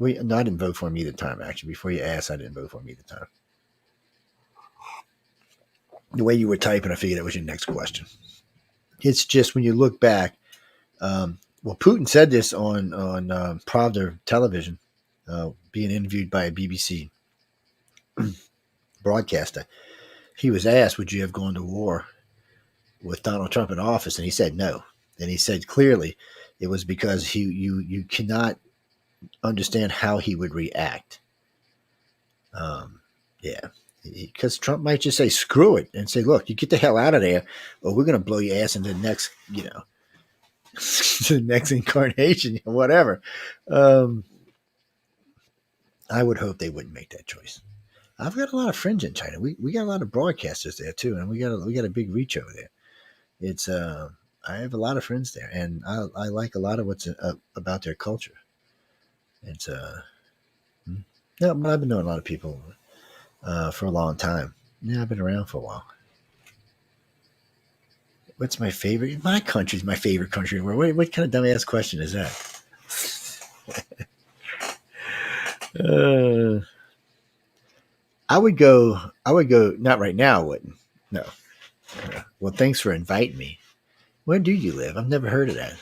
didn't vote for him either time, actually. Before you asked, I didn't vote for him either time. The way you were typing, I figured that was your next question. It's just when you look back. Well, Putin said this on Pravda television, being interviewed by a BBC broadcaster. He was asked, "Would you have gone to war with Donald Trump in office?" And he said no. And he said clearly it was because you cannot understand how he would react. Yeah, because Trump might just say screw it and say, "Look, you get the hell out of there, or we're going to blow your ass into the next, to the next incarnation, whatever." I would hope they wouldn't make that choice. I've got a lot of friends in China. We got a lot of broadcasters there too, and we got a big reach over there. It's I have a lot of friends there, and I like a lot of what's about their culture. It's no, but I've been knowing a lot of people for a long time. Yeah, I've been around for a while. What's my favorite? My country's my favorite country in the world. What kind of dumbass question is that? I would go. Not right now. I wouldn't. No. Well, thanks for inviting me. Where do you live? I've never heard of that.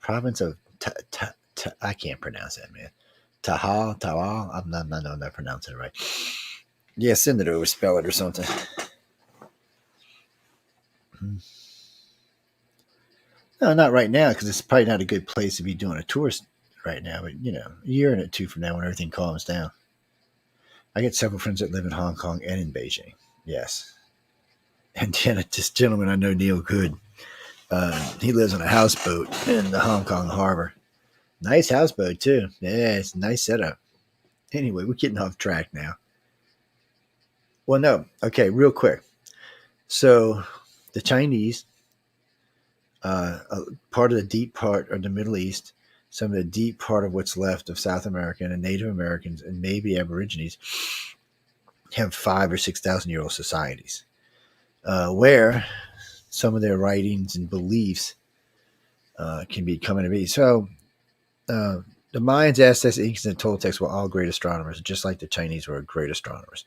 Province of I can't pronounce that, man. Taha. I'm not pronouncing it right. Yeah, send it over, spell it or something. No, not right now, because it's probably not a good place to be doing a tourist right now. But a year and two from now, when everything calms down. I get several friends that live in Hong Kong and in Beijing. Yes. And then this gentleman I know, Neil Good, he lives on a houseboat in the Hong Kong harbor. Nice houseboat, too. Yeah, it's a nice setup. Anyway, we're getting off track now. Well, no. Okay, real quick. So the Chinese, part of the deep part of the Middle East, some of the deep part of what's left of South America and Native Americans and maybe Aborigines have 5,000 or 6,000 year old societies where some of their writings and beliefs can be coming to be. So the Mayans, Aztecs, Incas, and Toltecs were all great astronomers, just like the Chinese were great astronomers.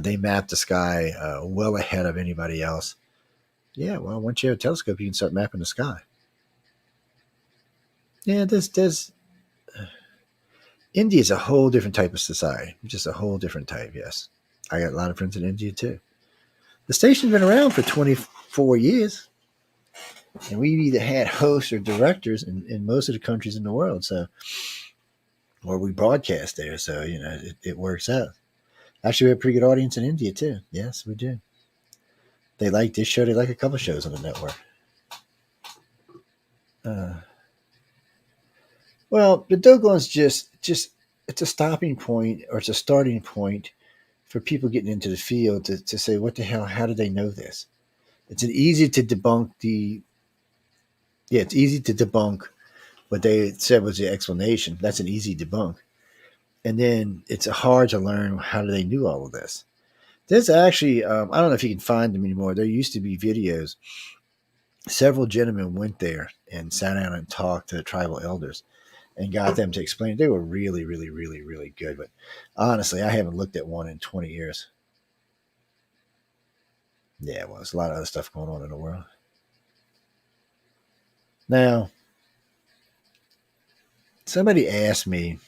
They mapped the sky well ahead of anybody else. Yeah, well, once you have a telescope, you can start mapping the sky. Yeah, there's India is a whole different type of society, just a whole different type. Yes, I got a lot of friends in India too. The station's been around for 24 years, and we've either had hosts or directors in most of the countries in the world. So, or we broadcast there, so it works out. Actually, we have a pretty good audience in India too. Yes, we do. They like this show. They like a couple shows on the network. Well, the dogon's just it's a stopping point, or it's a starting point for people getting into the field to say, what the hell? How do they know this? It's easy to debunk it's easy to debunk what they said was the explanation. That's an easy debunk. And then it's hard to learn how do they knew all of this. There's actually, I don't know if you can find them anymore. There used to be videos. Several gentlemen went there and sat down and talked to the tribal elders and got them to explain. They were really, really, really, really good. But honestly, I haven't looked at one in 20 years. Yeah, well, there's a lot of other stuff going on in the world. Now, somebody asked me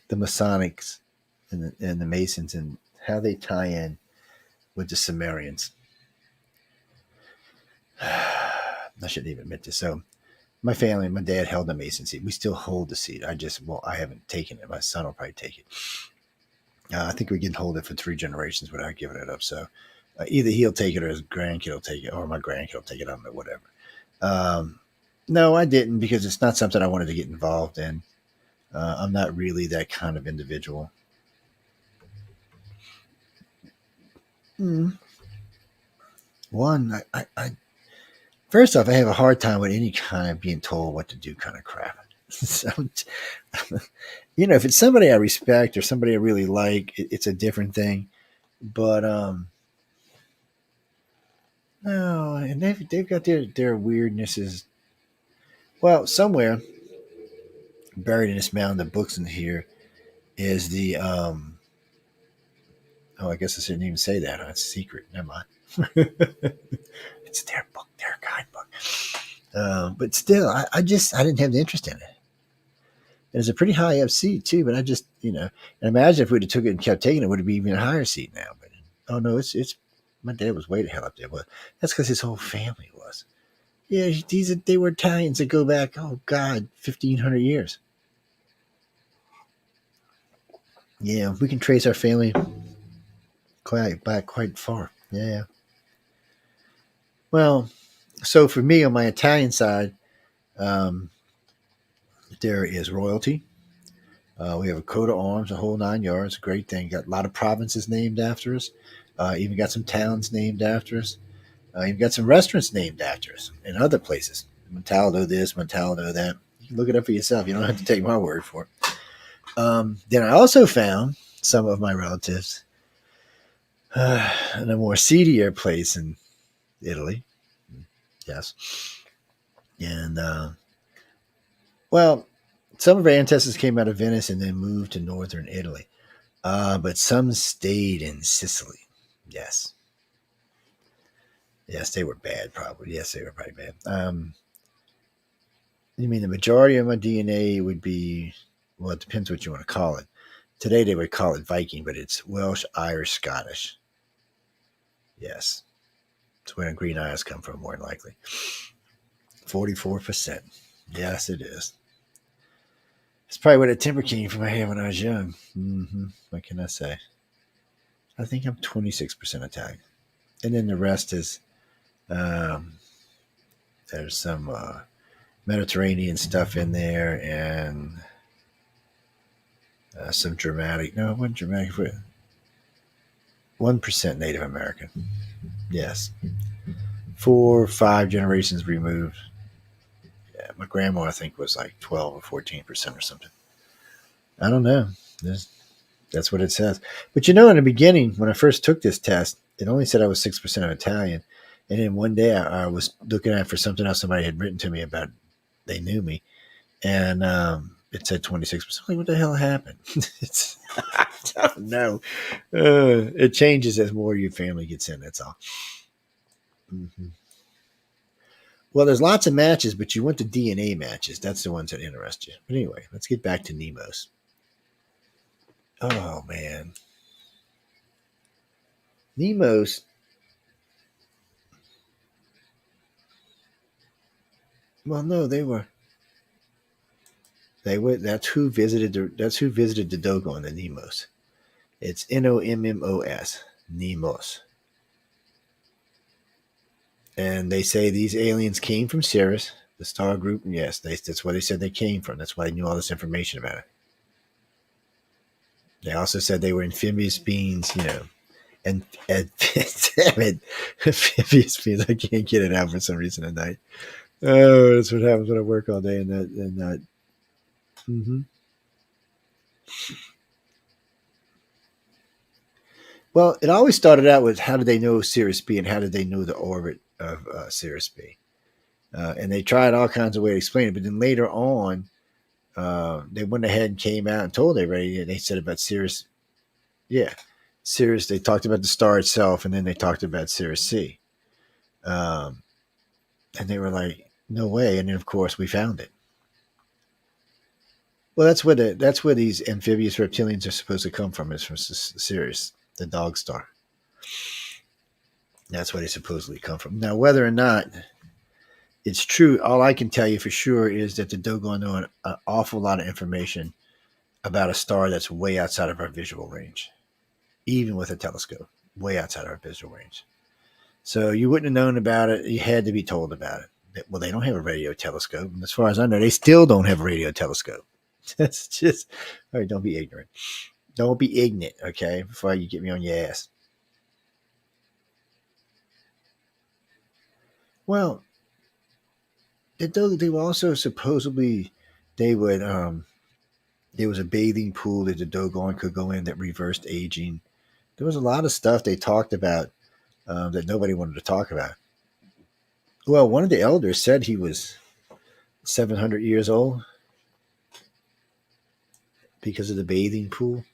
the Masonics and the Masons and how they tie in with the Sumerians. I shouldn't even admit this. So, my family, my dad held the Mason seat. We still hold the seat. I haven't taken it. My son will probably take it. I think we can hold it for 3 generations without giving it up. So, either he'll take it or his grandkid will take it, or my grandkid will take it. I don't know, whatever. No, I didn't, because it's not something I wanted to get involved in. I'm not really that kind of individual. One, I first off, I have a hard time with any kind of being told what to do kind of crap. So, if it's somebody I respect or somebody I really like, it's a different thing. But no, and they've got their weirdnesses. Well, somewhere buried in this mound of books in here is the I guess I shouldn't even say that. It's a secret. Never mind. It's their book, their guidebook. But still, I didn't have the interest in it. It was a pretty high up seat too, but I just, and imagine if we'd have took it and kept taking it, it would have been even a higher seat now. But oh no, it's my dad was way the hell up there. But that's because his whole family was. Yeah, they were Italians that go back, oh God, 1,500 years. Yeah, we can trace our family quite far. Yeah. Well, so for me on my Italian side, um, there is royalty. We have a coat of arms, a whole 9 yards. Great thing. Got a lot of provinces named after us. Even got some towns named after us. Even got some restaurants named after us in other places. Montaldo this, Montaldo that. You can look it up for yourself. You don't have to take my word for it. Then I also found some of my relatives in a more seedier place in Italy. Yes. And, well, some of our ancestors came out of Venice and then moved to northern Italy. But some stayed in Sicily. Yes. Yes, they were bad, probably. Yes, they were probably bad. You mean the majority of my DNA would be, well, it depends what you want to call it. Today they would call it Viking, but it's Welsh, Irish, Scottish. Yes. It's where the green eyes come from, more than likely. 44%. Yes, it is. It's probably where the temper came from I had when I was young. What can I say? I think I'm 26% Italian. And then the rest is, there's some Mediterranean stuff in there and some Germanic. No, it wasn't Germanic. 1% Native American. Yes. 4 or 5 generations removed. Yeah, my grandma, I think, was like 12 or 14% or something. I don't know. That's what it says. But in the beginning, when I first took this test, it only said I was 6% Italian. And then one day I was looking at for something else somebody had written to me about. They knew me. And it said 26%. Like, what the hell happened? I don't know. It changes as more of your family gets in. That's all. Mm-hmm. Well, there's lots of matches, but you want the DNA matches. That's the ones that interest you. But anyway, let's get back to Nemos. Oh, man. Nemos. Well, no, they were. That's who visited the dogon, the Nemos. It's Nommos, Nemos. And they say these aliens came from Sirius, the star group. And yes, that's where they said they came from. That's why I knew all this information about it. They also said they were amphibious beings, and amphibious beings. I can't get it out for some reason at night. Oh, that's what happens when I work all day and that. Mm-hmm. Well, it always started out with how did they know Sirius B and how did they know the orbit of Sirius B? And they tried all kinds of ways to explain it, but then later on, they went ahead and came out and told everybody. They said about Sirius, Sirius. They talked about the star itself, and then they talked about Sirius C. And they were like, "No way!" And then, of course, we found it. Well, that's where these amphibious reptilians are supposed to come from. Is from Sirius, the dog star. That's where they supposedly come from. Now, whether or not it's true, all I can tell you for sure is that the dogon know an awful lot of information about a star that's way outside of our visual range, even with a telescope, way outside of our visual range. So you wouldn't have known about it. You had to be told about it. Well, they don't have a radio telescope. And as far as I know, they still don't have a radio telescope. That's just, all right, don't be ignorant. Don't be ignorant, okay, before you get me on your ass. Well, they were also supposedly, there was a bathing pool that the dogon could go in that reversed aging. There was a lot of stuff they talked about that nobody wanted to talk about. Well, one of the elders said he was 700 years old because of the bathing pool.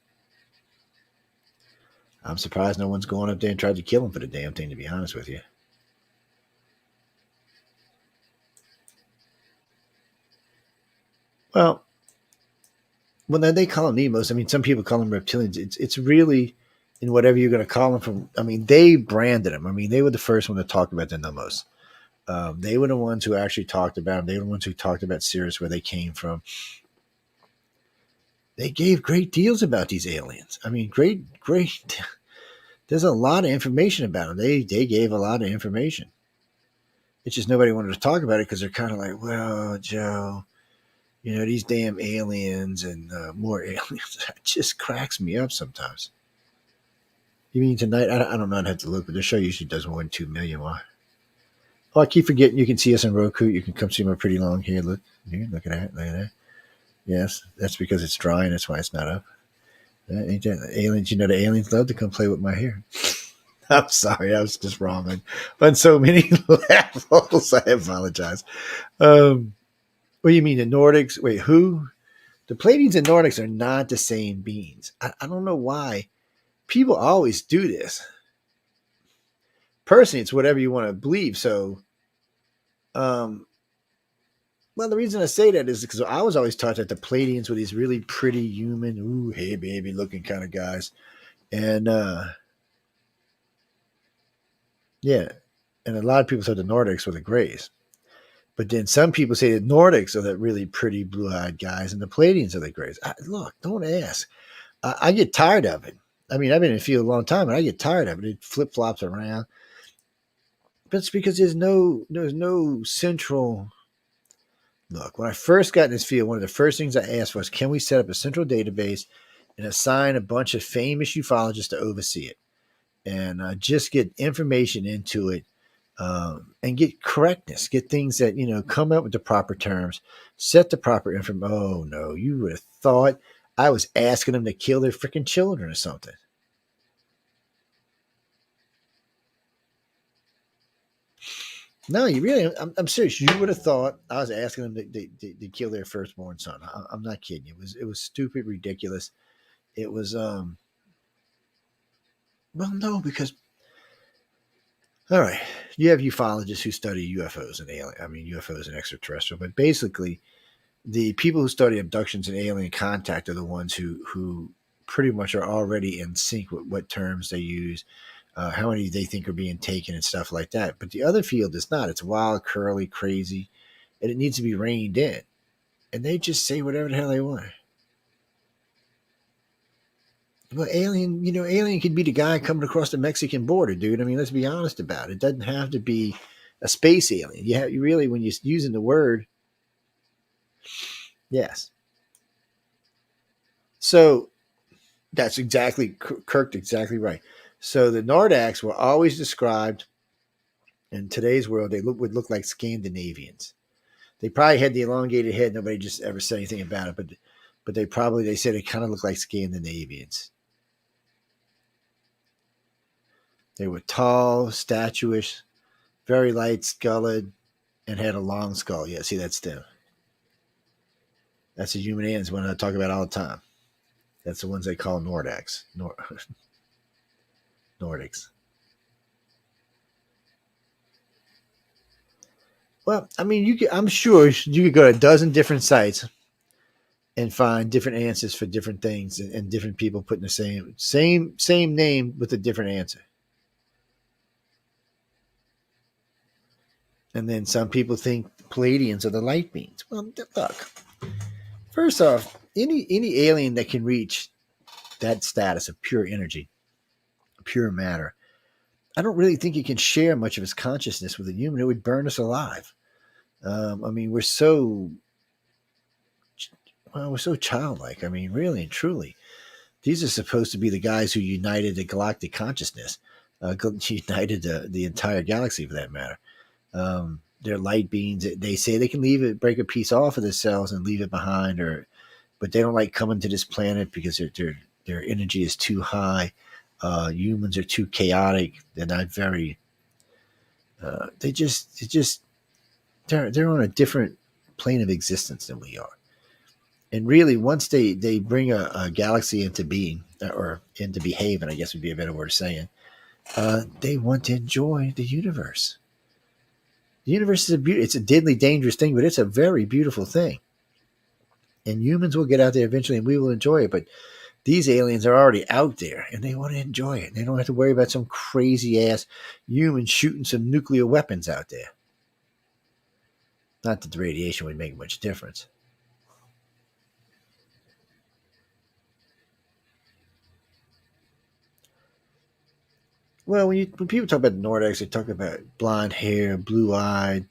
I'm surprised no one's gone up there and tried to kill him for the damn thing, to be honest with you. Well, they call them Nemos. I mean, some people call them reptilians. It's really in whatever you're going to call them. From I mean, they branded them. I mean, they were the first one to talk about the Nomos. They were the ones who actually talked about them. They were the ones who talked about Sirius, where they came from. They gave great deals about these aliens. I mean, great. There's a lot of information about them. They gave a lot of information. It's just nobody wanted to talk about it because they're kind of like, well, Joe, these damn aliens and more aliens. That just cracks me up sometimes. You mean tonight? I don't know. I'd have to look, but the show usually does more than 2 million. Why? Oh, I keep forgetting you can see us on Roku. You can come see my pretty long hair. Look here. Look at that. Look at that. Yes, that's because it's dry and that's why it's not up. Ain't that aliens? The aliens love to come play with my hair. I'm sorry, I was just wrong on so many levels. I apologize. What do you mean the Nordics? Wait, who? The Pleiadians and Nordics are not the same beings. I don't know why people always do this. Personally, it's whatever you want to believe. So, well, the reason I say that is because I was always taught that the Pleiadians were these really pretty human, ooh, hey baby, looking kind of guys, and yeah, and a lot of people thought the Nordics were the Greys. But then some people say the Nordics are the really pretty blue-eyed guys, and the Pleiadians are the Greys. Look, don't ask. I get tired of it. I mean, I've been in the field a long time, and I get tired of it. It flip-flops around. But it's because there's no central. Look, when I first got in this field, one of the first things I asked was, can we set up a central database and assign a bunch of famous ufologists to oversee it? And just get information into it. And get correctness, get things that, come up with the proper terms, set the proper information. Oh, no, you would have thought I was asking them to kill their freaking children or something. No, you really, I'm serious. You would have thought I was asking them to kill their firstborn son. I'm not kidding you. It was stupid, ridiculous. It was, well, no, because all right, you have ufologists who study UFOs and UFOs and extraterrestrial, but basically the people who study abductions and alien contact are the ones who pretty much are already in sync with what terms they use, how many they think are being taken and stuff like that. But the other field is not. It's wild, curly, crazy, and it needs to be reined in. And they just say whatever the hell they want. Well, alien could be the guy coming across the Mexican border, dude. I mean, let's be honest about it. It doesn't have to be a space alien. You really, when you're using the word, yes. So that's exactly, Kirk, exactly right. So the Nordax were always described in today's world. They would look like Scandinavians. They probably had the elongated head. Nobody just ever said anything about it, but they said it kind of looked like Scandinavians. They were tall, statuish, very light skulled, and had a long skull. Yeah, see, that's them. That's the human aliens one I talk about all the time. That's the ones they call Nordax. Nordics. Well, I mean, I'm sure you could go to a dozen different sites and find different answers for different things, and different people putting the same name with a different answer. And then some people think Pleiadians are the light beings. Well, look. First off, any alien that can reach that status of pure energy, pure matter, I don't really think it can share much of its consciousness with a human. It would burn us alive. I mean, we're so childlike. I mean, really and truly, these are supposed to be the guys who united the galactic consciousness, united the entire galaxy for that matter. They're light beings. They say they can break a piece off of themselves and leave it behind, but they don't like coming to this planet because their energy is too high. Humans are too chaotic. They're not very. They're on a different plane of existence than we are. And really, once they bring a galaxy into being, or into behaving, I guess would be a better word of saying, they want to enjoy the universe. The universe is it's a deadly dangerous thing, but it's a very beautiful thing. And humans will get out there eventually and we will enjoy it. But these aliens are already out there and they want to enjoy it. They don't have to worry about some crazy ass human shooting some nuclear weapons out there. Not that the radiation would make much difference. Well, when people talk about the Nordics, they talk about blonde hair, blue-eyed.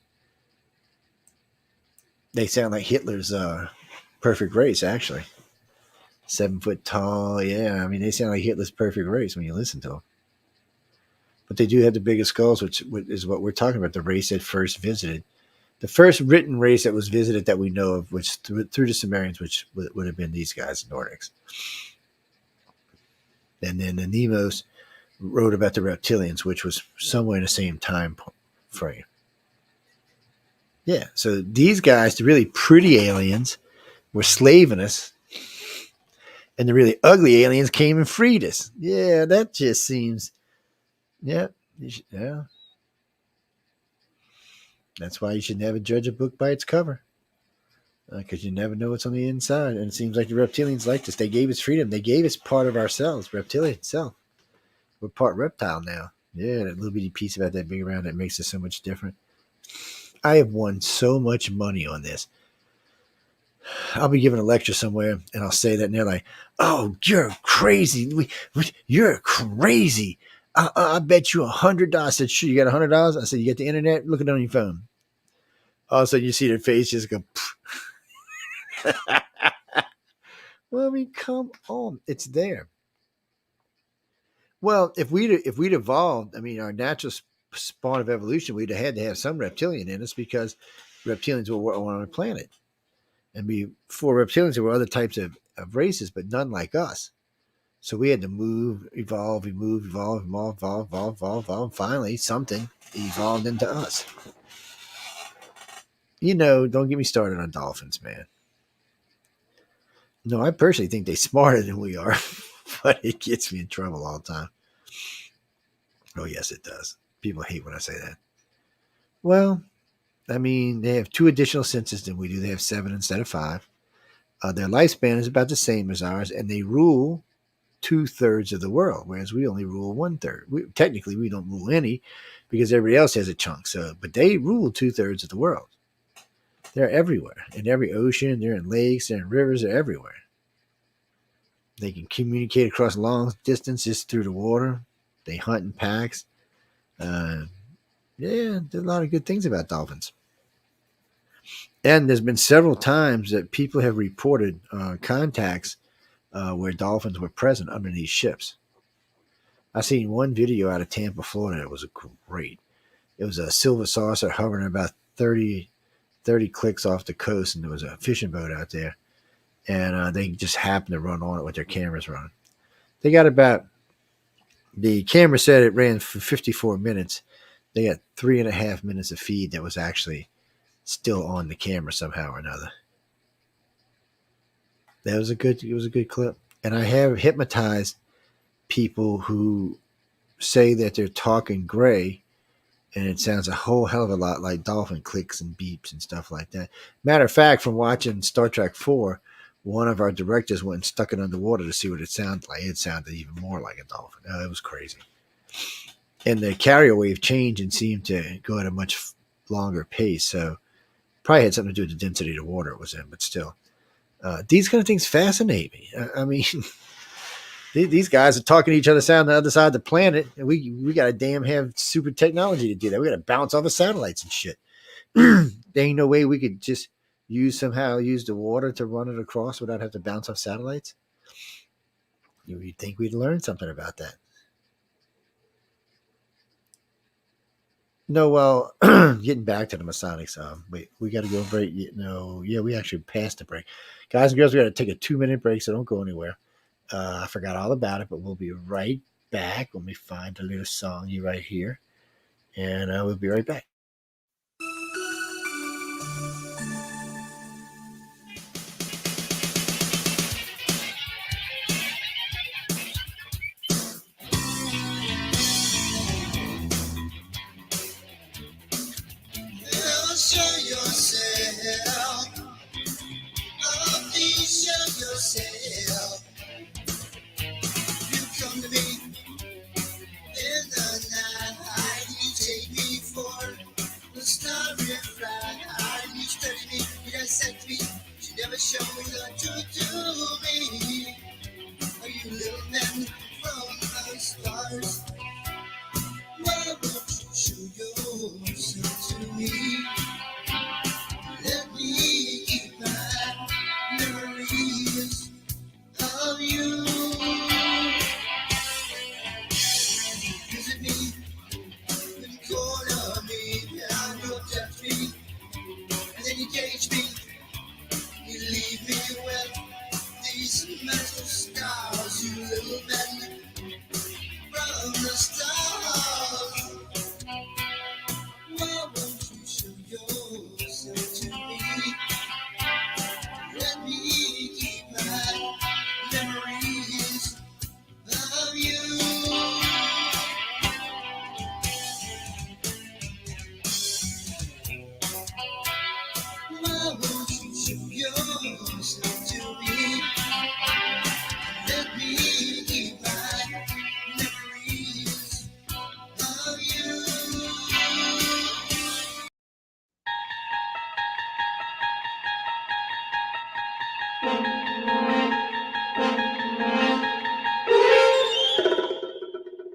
They sound like Hitler's perfect race, actually. 7 foot tall, yeah. I mean, they sound like Hitler's perfect race when you listen to them. But they do have the biggest skulls, which is what we're talking about, the race that first visited. The first written race that was visited that we know of, which through the Sumerians, which would have been these guys, the Nordics. And then the Nemos wrote about the reptilians, which was somewhere in the same time frame. Yeah, so these guys, the really pretty aliens, were slaving us, and the really ugly aliens came and freed us. Yeah, that just seems, yeah. That's why you should never judge a book by its cover, because you never know what's on the inside. And it seems like the reptilians liked us. They gave us freedom. They gave us part of ourselves, reptilian self. We're part reptile now. Yeah, that little bitty piece about that big round that makes us so much different. I have won so much money on this. I'll be giving a lecture somewhere, and I'll say that, and they're like, "Oh, you're crazy! You're crazy! I bet you $100." I said, "Sure, you got $100?" I said, "You got the internet? Look it on your phone." All of a sudden, you see their face just go. Well, I mean, come on, it's there. Well, if we'd evolved, I mean, our natural spawn of evolution, we'd have had to have some reptilian in us because reptilians were on our planet. And before reptilians, there were other types of races, but none like us. So we had to move, evolve, evolve. Finally, something evolved into us. You know, don't get me started on dolphins, man. No, I personally think they're smarter than we are, but it gets me in trouble all the time. Oh, yes, it does. People hate when I say that. Well, I mean, they have 2 additional senses than we do. They have 7 instead of 5. Their lifespan is about the same as ours, and they rule 2/3 of the world, whereas we only rule 1/3. Technically, we don't rule any because everybody else has a chunk. But they rule 2/3 of the world. They're everywhere. In every ocean, they're in lakes, they're in rivers, they're everywhere. They can communicate across long distances through the water. They hunt in packs. Yeah, there's a lot of good things about dolphins. And there's been several times that people have reported contacts where dolphins were present underneath ships. I seen one video out of Tampa, Florida. It was great. It was a silver saucer hovering about 30 clicks off the coast, and there was a fishing boat out there. And they just happened to run on it with their cameras running. They got the camera said it ran for 54 minutes. They got 3.5 minutes of feed that was actually still on the camera somehow or another. It was a good clip. And I have hypnotized people who say that they're talking gray, and it sounds a whole hell of a lot like dolphin clicks and beeps and stuff like that. Matter of fact, from watching Star Trek 4, one of our directors went and stuck it underwater to see what it sounded like. It sounded even more like a dolphin. It was crazy. And the carrier wave changed and seemed to go at a much longer pace. So probably had something to do with the density of the water it was in, but still. These kind of things fascinate me. I mean, these guys are talking to each other on the other side of the planet, and we got to damn have super technology to do that. We got to bounce off of satellites and shit. There ain't no way we could just use the water to run it across without having to bounce off satellites. You'd think we'd learn something about that. No, well, getting back to the Masonics, wait, we got to go break. We actually passed the break. Guys and girls, we got to take a 2-minute break, so don't go anywhere. I forgot all about it, but we'll be right back. Let me find a little song right here, and we'll be right back. Show yourself of the Can you gauge me? You leave me with these mental scars, you little men from the stars. Why won't you show yourself to me? Let me keep my memories of you. Why won't you show yourself to me? Let me keep my memories of you.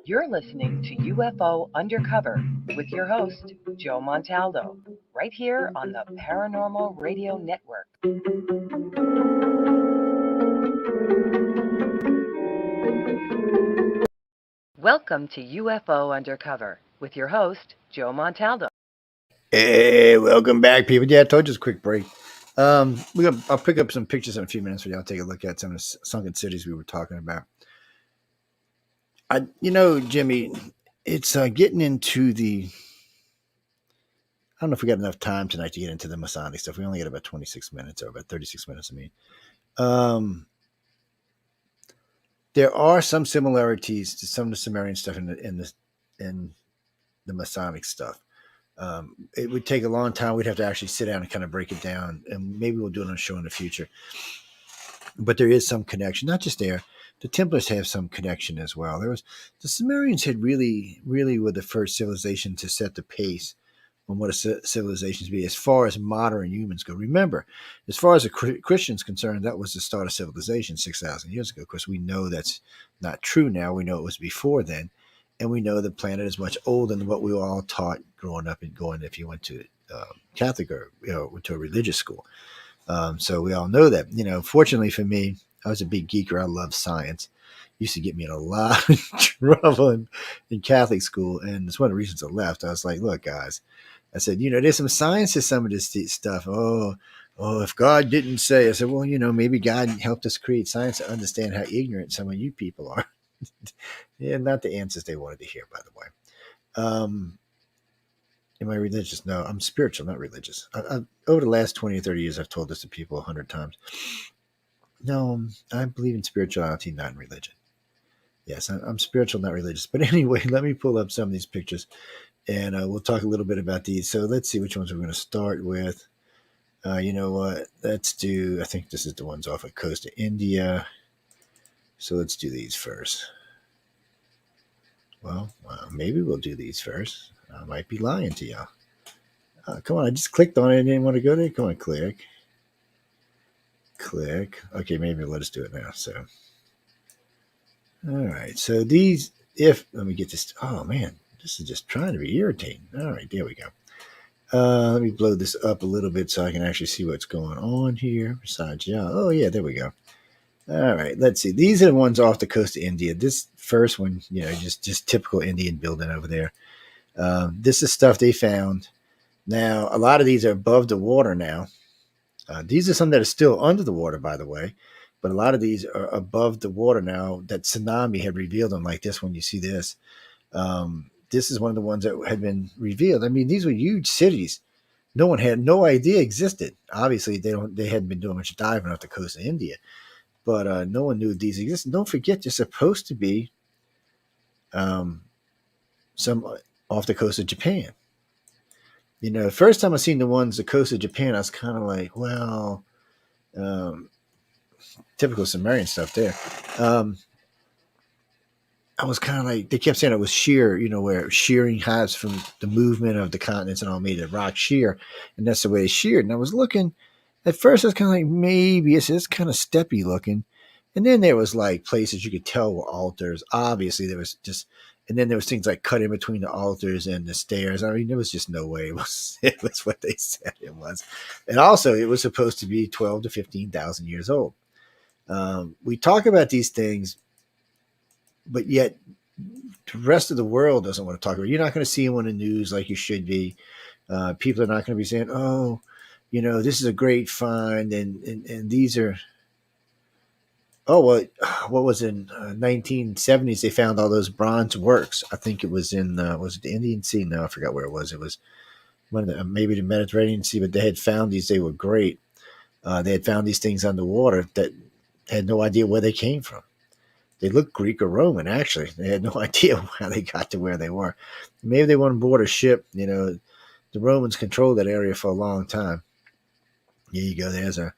You're listening to UFO Undercover with your host, Joe Montaldo, right here on the Paranormal Radio Network. Welcome to UFO Undercover with your host, Joe Montaldo. Hey, welcome back, people. Yeah, I told you it's a quick break. I'll pick up some pictures in a few minutes for y'all to take a look at some of the sunken cities we were talking about. Jimmy, it's getting into the. I don't know if we got enough time tonight to get into the Masonic stuff. We only got about 26 minutes or about 36 minutes. There are some similarities to some of the Sumerian stuff in the Masonic stuff. It would take a long time. We'd have to actually sit down and kind of break it down, and maybe we'll do it on a show in the future. But there is some connection, not just there. The Templars have some connection as well. The Sumerians had really were the first civilization to set the pace on what a civilization should be as far as modern humans go. Remember, as far as the Christians concerned, that was the start of civilization 6,000 years ago. Of course, we know that's not true now. We know it was before then. And we know the planet is much older than what we were all taught growing up and going if you went to Catholic or went to a religious school. So we all know that. Fortunately for me, I was a big geeker. I love science. Used to get me in a lot of trouble in Catholic school. And it's one of the reasons I left. I was like, look, guys, I said, there's some science to some of this stuff. Oh, if God didn't say, I said, well, maybe God helped us create science to understand how ignorant some of you people are. Yeah, not the answers they wanted to hear, by the way. Am I religious? No, I'm spiritual, not religious. Over the last 20 or 30 years, I've told this to people 100 times. No, I believe in spirituality, not in religion. Yes, I'm spiritual, not religious. But anyway, let me pull up some of these pictures, and we'll talk a little bit about these. So let's see which ones we're going to start with. You know what? Let's do, I think this is the ones off the coast of India. So let's do these first. Well, maybe we'll do these first. I might be lying to y'all. Come on, I just clicked on it and didn't want to go there. Come on, click. Okay, maybe let us do it now. So, all right. So these, let me get this. Oh, man, this is just trying to be irritating. All right, there we go. Let me blow this up a little bit so I can actually see what's going on here besides y'all. Oh, yeah, there we go. All right, let's see. These are the ones off the coast of India. This first one, just typical Indian building over there. This is stuff they found. Now, a lot of these are above the water now. These are some that are still under the water, by the way. But a lot of these are above the water now that tsunami had revealed them, like this one. You see this. This is one of the ones that had been revealed. I mean, these were huge cities. No one had no idea existed. Obviously, they hadn't been doing much diving off the coast of India. But no one knew these existed. Don't forget, there's supposed to be some off the coast of Japan. The first time I seen the ones the coast of Japan, I was kind of like, well, typical Sumerian stuff there. I was kind of like, they kept saying it was shear, where shearing hives from the movement of the continents and all made the rock shear, and that's the way it's sheared. And I was looking. At first, I was kind of like, maybe it's kind of steppy looking. And then there was like places you could tell were altars. Obviously, there was just, and then there was things like cut in between the altars and the stairs. I mean, there was just no way it was what they said it was. And also, it was supposed to be 12 to 15,000 years old. We talk about these things, but yet the rest of the world doesn't want to talk about it. You're not going to see them on the news like you should be. People are not going to be saying, oh, this is a great find, and these are. Oh, well, what was in 1970s? They found all those bronze works. I think it was in was it the Indian Sea? No, I forgot where it was. It was one of maybe the Mediterranean Sea. But they had found these. They were great. They had found these things underwater that had no idea where they came from. They looked Greek or Roman. Actually, they had no idea how they got to where they were. Maybe they were on board a ship. The Romans controlled that area for a long time. Here you go.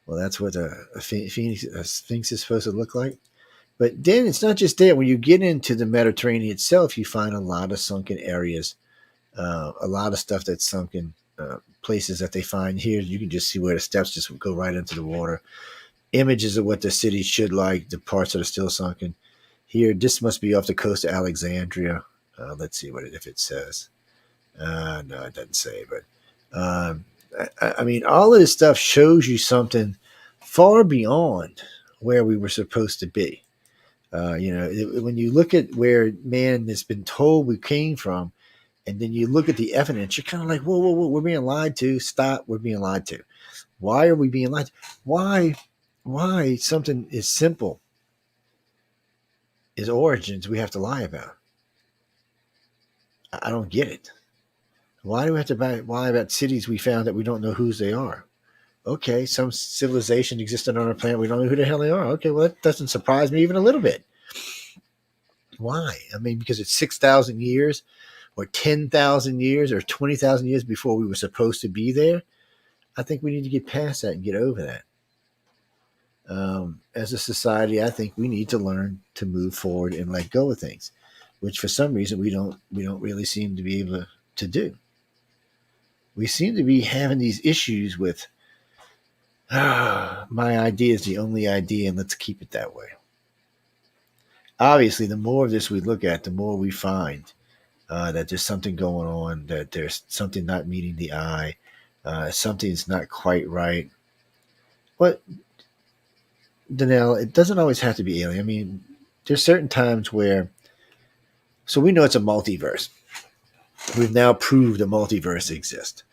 Well, that's what a sphinx is supposed to look like. But then it's not just that. When you get into the Mediterranean itself, you find a lot of sunken areas, a lot of stuff that's sunken, places that they find here. You can just see where the steps just go right into the water. Images of what the city should like, the parts that are still sunken. Here, this must be off the coast of Alexandria. Let's see if it says. No, it doesn't say. But I mean, all of this stuff shows you something far beyond where we were supposed to be. When you look at where man has been told we came from, and then you look at the evidence, you're kind of like, whoa, whoa, whoa, we're being lied to. Stop, we're being lied to. Why are we being lied to? Why something as simple as origins we have to lie about? I don't get it. Why do we have to lie about cities we found that we don't know whose they are? Okay, some civilization existed on our planet. We don't know who the hell they are. Okay, well, that doesn't surprise me even a little bit. Why? I mean, because it's 6,000 years or 10,000 years or 20,000 years before we were supposed to be there. I think we need to get past that and get over that. As a society, I think we need to learn to move forward and let go of things, which for some reason we don't really seem to be able to do. We seem to be having these issues with my idea is the only idea, and let's keep it that way. Obviously, the more of this we look at, the more we find that there's something going on, that there's something not meeting the eye, something's not quite right. But, Danelle, it doesn't always have to be alien. I mean, there's certain times where, so we know it's a multiverse. We've now proved a multiverse exists.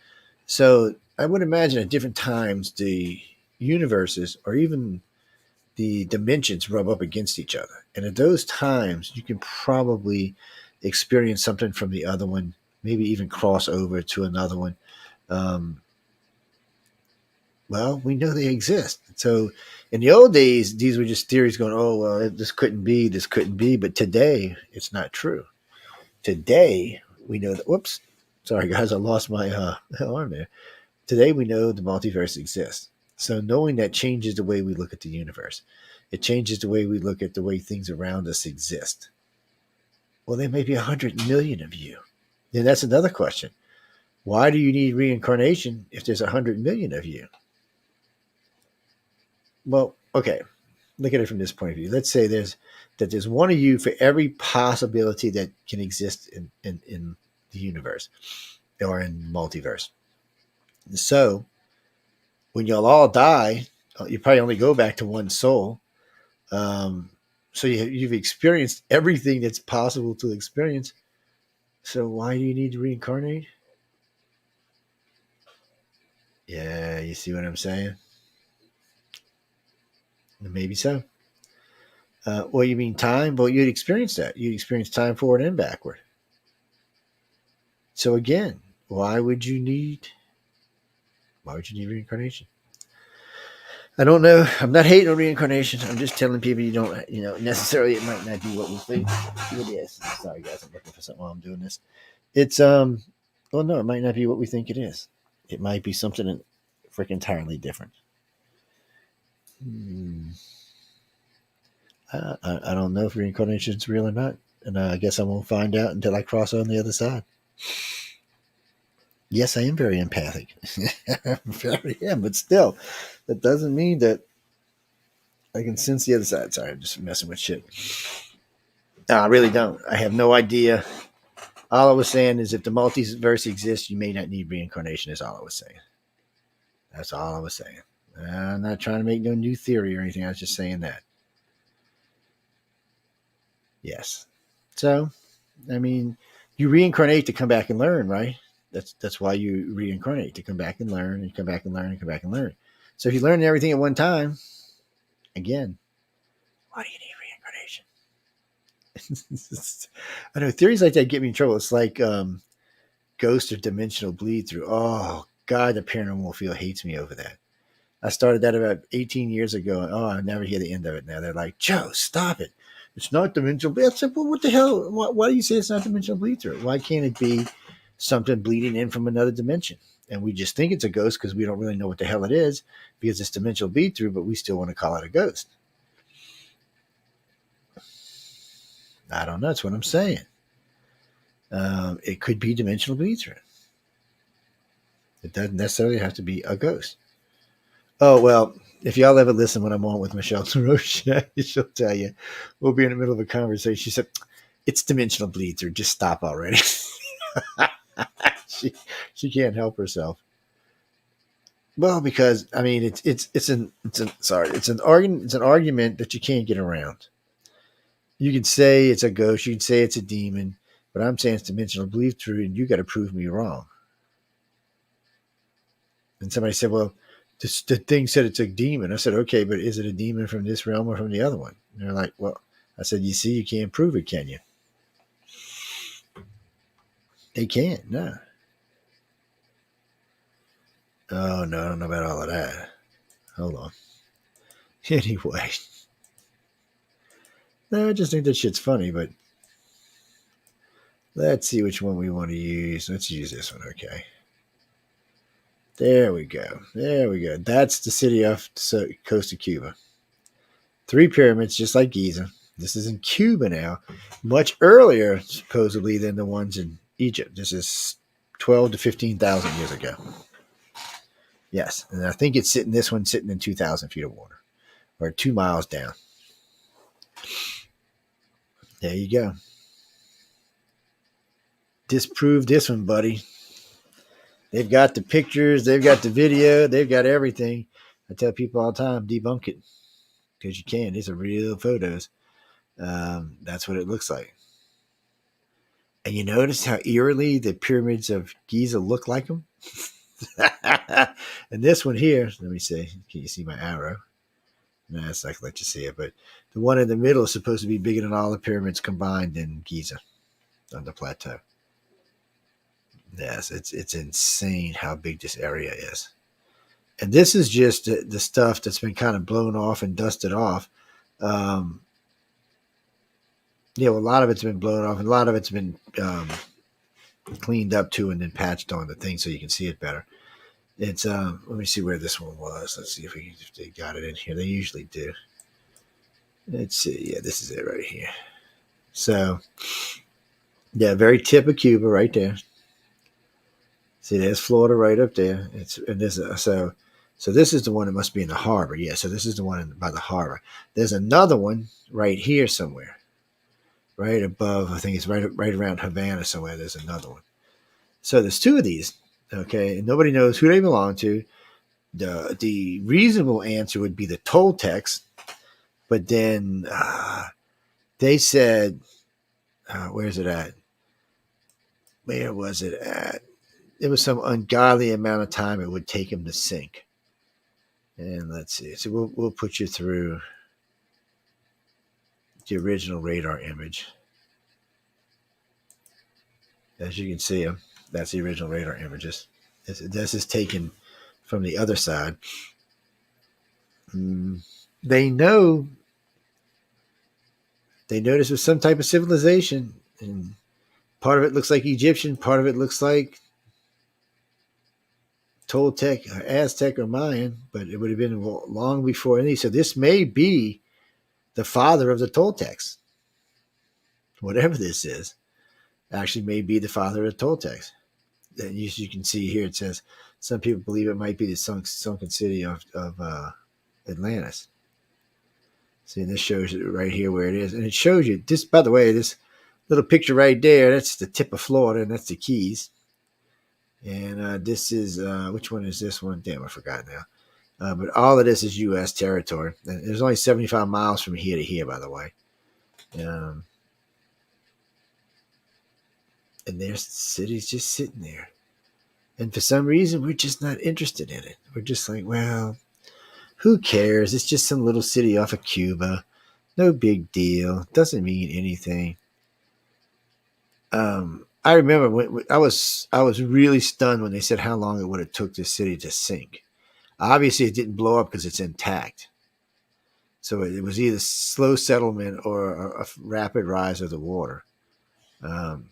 So I would imagine at different times the universes or even the dimensions rub up against each other. And at those times, you can probably experience something from the other one, maybe even cross over to another one. Well, we know they exist. So in the old days, these were just theories going, oh, well, this couldn't be. But today, it's not true. Today, we know that, whoops, sorry, guys, I lost my arm there. Today, we know the multiverse exists. So knowing that changes the way we look at the universe. It changes the way we look at the way things around us exist. Well, there may be 100 million of you. Then that's another question. Why do you need reincarnation if there's 100 million of you? Well, okay, look at it from this point of view. Let's say there's one of you for every possibility that can exist in the universe or in multiverse. So when you'll all die, you probably only go back to one soul. So you've experienced everything that's possible to experience. So why do you need to reincarnate? Yeah, you see what I'm saying? Maybe so. Well, you mean time? Well, you'd experience that. You'd experience time forward and backward. So again, why would you need reincarnation? I don't know. I'm not hating on reincarnation. I'm just telling people you don't, necessarily it might not be what we think it is. Sorry, guys. I'm looking for something while I'm doing this. It's, well, no, it might not be what we think it is. It might be something freaking entirely different. I don't know if reincarnation is real or not. And I guess I won't find out until I cross on the other side. Yes, I am very empathic. I very am, but still, that doesn't mean that I can sense the other side. Sorry, I'm just messing with shit. No, I really don't. I have no idea. All I was saying is if the multiverse exists, you may not need reincarnation, is all I was saying. That's all I was saying. I'm not trying to make no new theory or anything. I was just saying that. Yes. So, I mean, you reincarnate to come back and learn, right? That's why you reincarnate, to come back and learn, and come back and learn, and come back and learn. So if you learn everything at one time, again, why do you need reincarnation? I know theories like that get me in trouble. It's like ghost or dimensional bleed through. Oh God, the paranormal field hates me over that. I started that about 18 years ago, and I never hear the end of it now. They're like, Joe, stop it. It's not dimensional bleed. I said, well, what the hell? Why do you say it's not dimensional bleed through? Why can't it be something bleeding in from another dimension? And we just think it's a ghost because we don't really know what the hell it is, because it's dimensional bleed through, but we still want to call it a ghost. I don't know. That's what I'm saying. It could be dimensional bleed through. It doesn't necessarily have to be a ghost. Oh, well, if y'all ever listen when I'm on with Michelle Taroche, she'll tell you, we'll be in the middle of a conversation. She said, it's dimensional bleed through. Just stop already. she can't help herself. Well, because I mean, it's an argument that you can't get around. You can say it's a ghost, you can say it's a demon, but I'm saying it's dimensional bleed through, and you got to prove me wrong. And somebody said, well, the thing said it's a demon. I said, okay, but is it a demon from this realm or from the other one? And they're like, well, I said, you see, you can't prove it, can you? They can't, no. Oh, no, I don't know about all of that. Hold on. Anyway. No, I just think that shit's funny, but let's see which one we want to use. Let's use this one, okay. There we go. There we go. That's the city off the coast of Cuba. 3 pyramids, just like Giza. This is in Cuba now. Much earlier, supposedly, than the ones in Egypt. This is 12 to 15,000 years ago. Yes. And I think this one's sitting in 2,000 feet of water. Or 2 miles down. There you go. Disprove this one, buddy. They've got the pictures, they've got the video, they've got everything. I tell people all the time, debunk it. Because you can. These are real photos. That's what it looks like. And you notice how eerily the pyramids of Giza look like them? And this one here, let me see. Can you see my arrow? No, it's not going to let you see it. But the one in the middle is supposed to be bigger than all the pyramids combined in Giza on the plateau. Yes, it's insane how big this area is. And this is just the stuff that's been kind of blown off and dusted off. A lot of it's been blown off, and a lot of it's been cleaned up too, and then patched on the thing so you can see it better. It's let me see where this one was. Let's see if they got it in here. They usually do. Let's see. Yeah, this is it right here. So, yeah, very tip of Cuba right there. See, there's Florida right up there. So this is the one that must be in the harbor. Yeah, so this is the one by the harbor. There's another one right here somewhere, right above. I think it's right around Havana somewhere. There's another one. So there's 2 of these. Okay, and nobody knows who they belong to. The reasonable answer would be the Toltecs, but then they said, where's it at? Where was it at? It was some ungodly amount of time it would take them to sink. And let's see. So we'll put you through the original radar image. As you can see them, that's the original radar images. This is taken from the other side. They know this was some type of civilization, and part of it looks like Egyptian, part of it looks like Toltec, Aztec, or Mayan, but it would have been long before any. So this may be the father of the Toltecs. Whatever this is, actually may be the father of the Toltecs. And you can see here, it says some people believe it might be the sunken city of Atlantis. See, and this shows you right here where it is. And it shows you this, by the way, this little picture right there, that's the tip of Florida, and that's the Keys. And this is, which one is this one? Damn, I forgot now. But all of this is U.S. territory. And there's only 75 miles from here to here, by the way. And there's the city's just sitting there. And for some reason, we're just not interested in it. We're just like, well, who cares? It's just some little city off of Cuba. No big deal. Doesn't mean anything. I remember when I was really stunned when they said how long it would have took this city to sink. Obviously, it didn't blow up because it's intact. So it was either slow settlement or a rapid rise of the water. And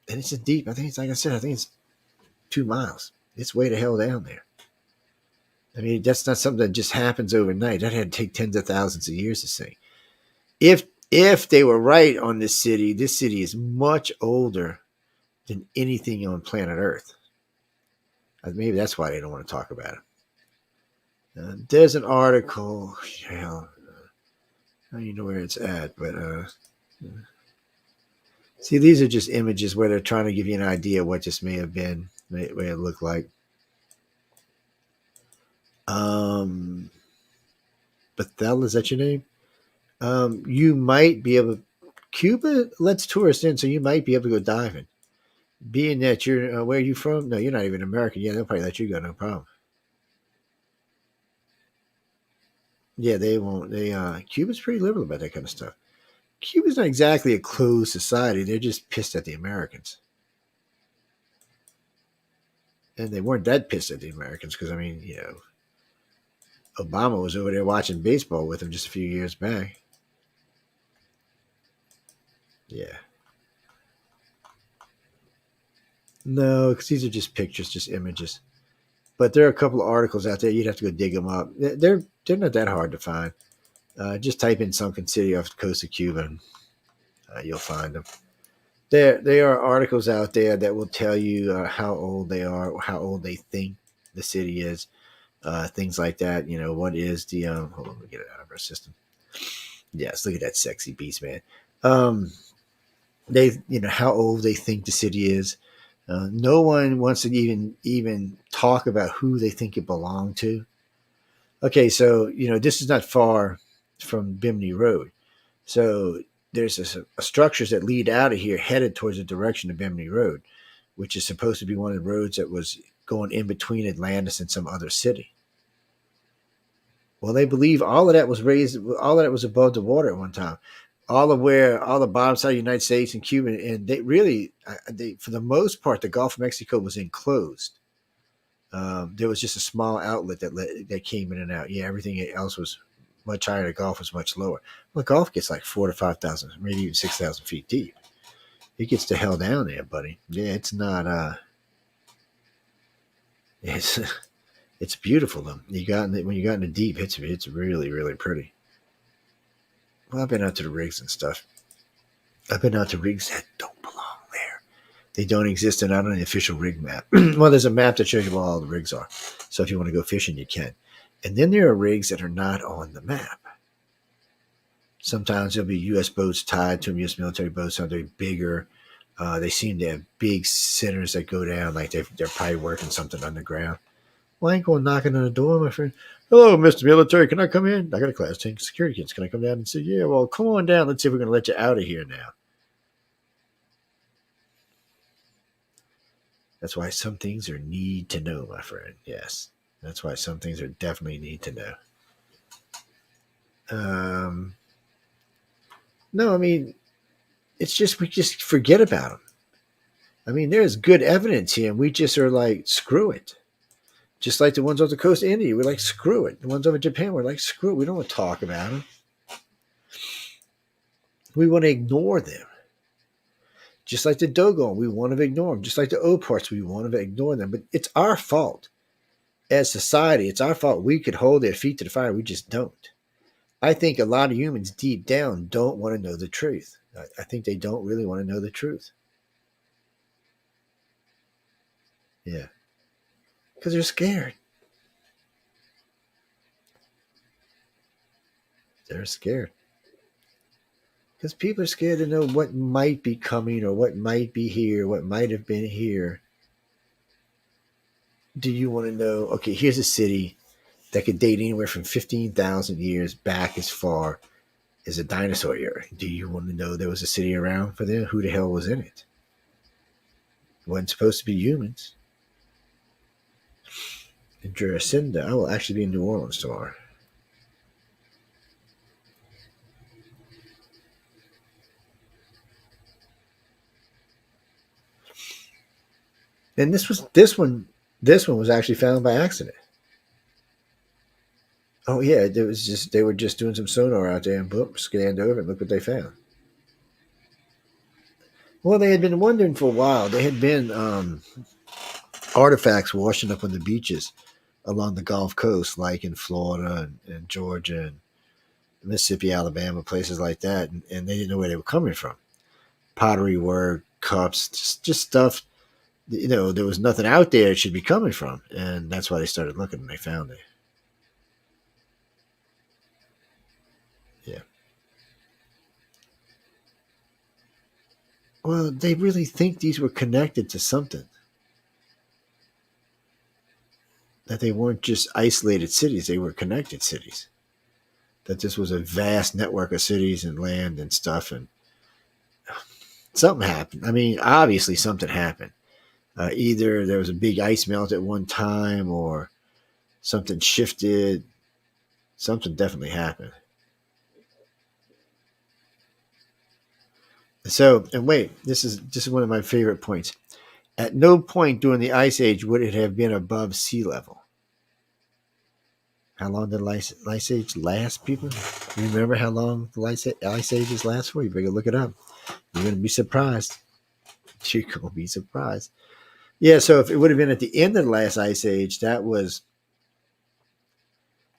it's a deep. I think it's like I said. I think it's 2 miles. It's way the hell down there. I mean, that's not something that just happens overnight. That had to take tens of thousands of years to sink. If they were right on this city is much older than anything on planet Earth. Maybe that's why they don't want to talk about it. There's an article. Hell, I don't even know where it's at, but see, these are just images where they're trying to give you an idea of what this may have been, may it look like. Bethel, is that your name? You might be able. Cuba lets tourists in, so you might be able to go diving. Being that you're, where are you from? No, you're not even American. Yeah, they'll probably let you go, no problem. Yeah, they won't. Cuba's pretty liberal about that kind of stuff. Cuba's not exactly a closed society. They're just pissed at the Americans. And they weren't that pissed at the Americans because, I mean, Obama was over there watching baseball with them just a few years back. Yeah. No, because these are just pictures, just images. But there are a couple of articles out there. You'd have to go dig them up. They're not that hard to find. Just type in sunken city off the coast of Cuba, and you'll find them. There are articles out there that will tell you how old they are, how old they think the city is, things like that. What is the hold on, let me get it out of our system. Yes, look at that sexy beast, man. They, how old they think the city is. No one wants to even talk about who they think it belonged to. Okay, so this is not far from Bimini Road. So there's a structures that lead out of here headed towards the direction of Bimini Road, which is supposed to be one of the roads that was going in between Atlantis and some other city. Well, they believe all of that was raised, all of that was above the water at one time. All the bottom side of the United States and Cuba, and they really, for the most part, the Gulf of Mexico was enclosed. There was just a small outlet that came in and out. Yeah, everything else was much higher. The Gulf was much lower. Well, the Gulf gets like 4,000 to 5,000, maybe even 6,000 feet deep. It gets the hell down there, buddy. Yeah, it's not. It's beautiful though. When you got in the deep, it's really, really pretty. Well, I've been out to the rigs and stuff. I've been out to rigs that don't belong there. They don't exist. They're not on the official rig map. Well, there's a map that shows you where all the rigs are. So if you want to go fishing, you can. And then there are rigs that are not on the map. Sometimes there'll be U.S. boats tied to them, U.S. military boats. Some they're bigger. They seem to have big centers that go down, like they're probably working something underground. Well, I ain't going knocking on the door, my friend. Hello, Mr. Military. Can I come in? I got a Class 10 security kids. Can I come down and say, yeah, well, come on down. Let's see if we're going to let you out of here now. That's why some things are need to know, my friend. Yes. That's why some things are definitely need to know. No, I mean, it's just, we just forget about them. I mean, there's good evidence here, and we just are like, screw it. Just like the ones off the coast of India, we're like, screw it. The ones over Japan, we're like, screw it. We don't want to talk about them. We want to ignore them. Just like the dogon, we want to ignore them. Just like the O parts, we want to ignore them. But it's our fault. As society, it's our fault. We could hold their feet to the fire. We just don't. I think a lot of humans deep down don't want to know the truth. I think they don't really want to know the truth. Yeah. Because they're scared. They're scared. Because people are scared to know what might be coming or what might be here, what might have been here. Do you want to know, okay, here's a city that could date anywhere from 15,000 years back as far as a dinosaur era. Do you want to know there was a city around for them? Who the hell was in it? It wasn't supposed to be humans. in Dracinda. I will actually be in New Orleans tomorrow. And this one was actually found by accident. Oh yeah, it was just they were just doing some sonar out there and boom, scanned over and look what they found. Well, they had been wondering for a while. There had been artifacts washing up on the beaches along the Gulf Coast, like in Florida and Georgia and Mississippi, Alabama, places like that, and they didn't know where they were coming from. Pottery work, cups, just stuff. There was nothing out there it should be coming from, and that's why they started looking and they found it. Yeah. Well, they really think these were connected to something. That they weren't just isolated cities, they were connected cities. That this was a vast network of cities and land and stuff, and something happened. I mean, obviously something happened. Either there was a big ice melt at one time, or something shifted. Something definitely happened. So, and wait, this is one of my favorite points. At no point during the Ice Age would it have been above sea level. How long did the Ice Age last, people? You remember how long the Ice Ages last for? You better look it up. You're going to be surprised. You're going to be surprised. Yeah, so if it would have been at the end of the last Ice Age, that was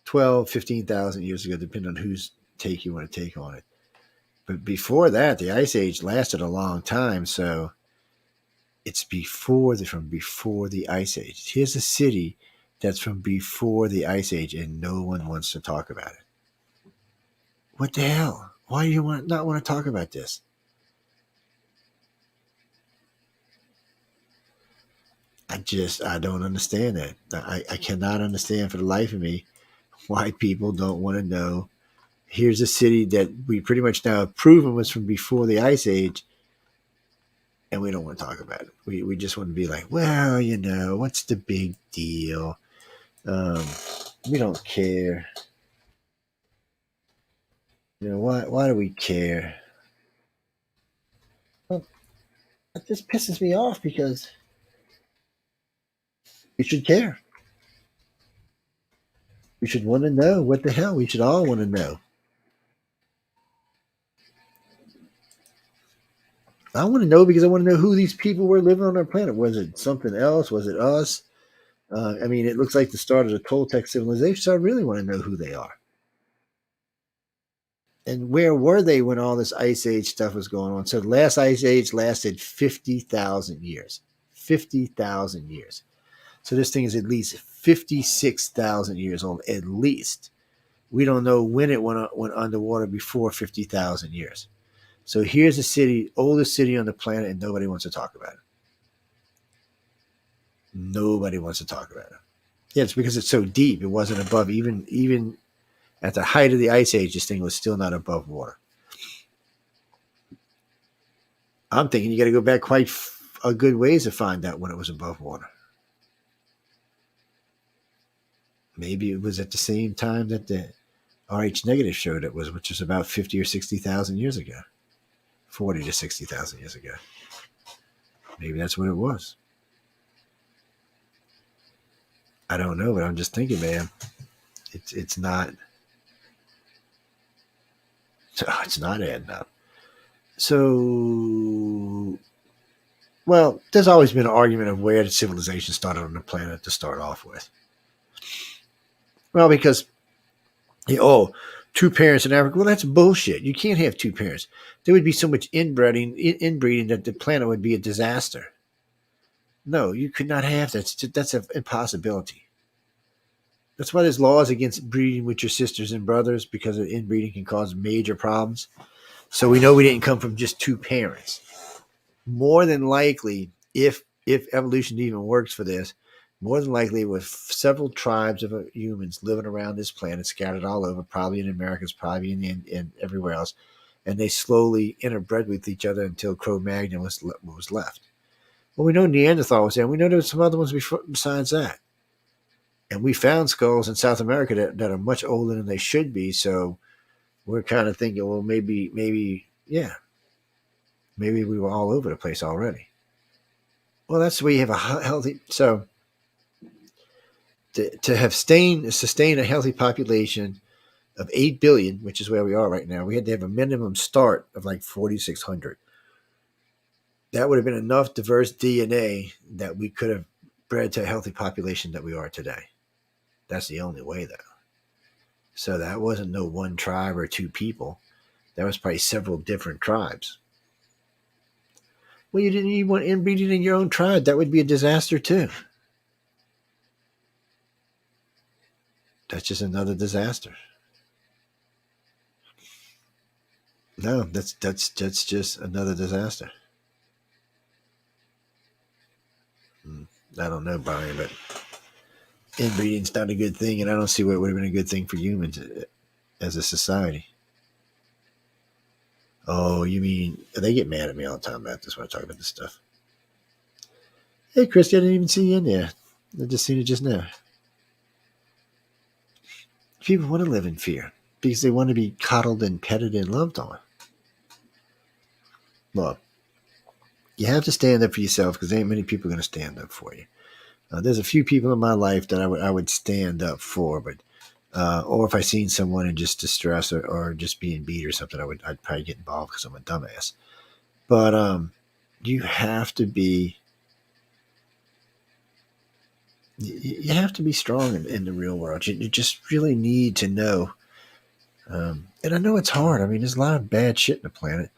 12, 15,000 years ago, depending on whose take you want to take on it. But before that, the Ice Age lasted a long time, so it's from before the Ice Age. Here's a city that's from before the Ice Age, and no one wants to talk about it. What the hell? Why do you not want to talk about this? I don't understand that. I cannot understand for the life of me why people don't want to know. Here's a city that we pretty much now have proven was from before the Ice Age, and we don't want to talk about it. We just want to be like, well, what's the big deal? We don't care. Why do we care? Well, that just pisses me off because we should care. We should want to know what the hell. We should all want to know. I want to know because I want to know who these people were living on our planet. Was it something else? Was it us? I mean, it looks like the start of the Toltec civilization, so I really want to know who they are. And where were they when all this Ice Age stuff was going on? So the last Ice Age lasted 50,000 years. 50,000 years. So this thing is at least 56,000 years old, at least. We don't know when it went underwater before 50,000 years. So here's a city, oldest city on the planet, and nobody wants to talk about it. Nobody wants to talk about it. Yeah, it's because it's so deep. It wasn't above, even at the height of the Ice Age, this thing was still not above water. I'm thinking you got to go back quite a good ways to find out when it was above water. Maybe it was at the same time that the RH negative showed it was, which was about 50 or 60,000 years ago. 40 to 60,000 years ago. Maybe that's what it was. I don't know, but I'm just thinking, man, it's not adding up. So, well, there's always been an argument of where the civilization started on the planet to start off with. Well, because, two parents in Africa. Well, that's bullshit. You can't have two parents. There would be so much inbreeding that the planet would be a disaster. No, you could not have that. That's an impossibility. That's why there's laws against breeding with your sisters and brothers, because inbreeding can cause major problems. So we know we didn't come from just two parents. More than likely, if evolution even works for this, more than likely it was several tribes of humans living around this planet, scattered all over, probably in Americas, probably in everywhere else, and they slowly interbred with each other until Cro-Magnon was left. Well, we know Neanderthal was there. We know there were some other ones besides that. And we found skulls in South America that are much older than they should be. So we're kind of thinking, well, maybe, yeah, maybe we were all over the place already. Well, that's the way you have a healthy. So to have sustain a healthy population of 8 billion, which is where we are right now, we had to have a minimum start of like 4,600. That would have been enough diverse DNA that we could have bred to a healthy population that we are today. That's the only way, though. So that wasn't no one tribe or two people. That was probably several different tribes. Well, you didn't even want inbreeding in your own tribe. That would be a disaster, too. That's just another disaster. No, that's just another disaster. I don't know, Brian, but inbreeding's not a good thing, and I don't see what would have been a good thing for humans as a society. Oh, you mean they get mad at me all the time about this when I talk about this stuff? Hey, Christy, I didn't even see you in there. I just seen it just now. People want to live in fear because they want to be coddled and petted and loved on. Well, you have to stand up for yourself because there ain't many people going to stand up for you. There's a few people in my life that I would stand up for, but or if I seen someone in just distress or just being beat or something, I'd probably get involved because I'm a dumbass. But you have to be strong in the real world. You just really need to know. And I know it's hard. I mean, there's a lot of bad shit in the planet.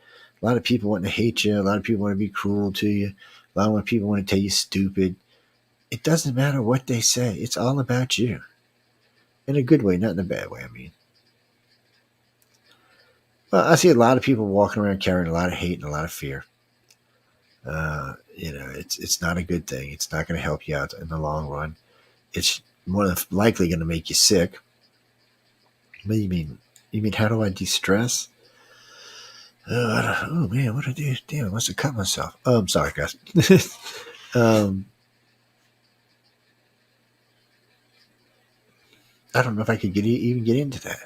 A lot of people want to hate you. A lot of people want to be cruel to you. A lot of people want to tell you stupid. It doesn't matter what they say. It's all about you. In a good way, not in a bad way, I mean. Well, I see a lot of people walking around carrying a lot of hate and a lot of fear. It's not a good thing. It's not going to help you out in the long run. It's more than likely going to make you sick. What do you mean? You mean how do I de-stress? Oh man, what did I do? Damn, I must have cut myself. Oh, I'm sorry, guys. I don't know if I could even get into that.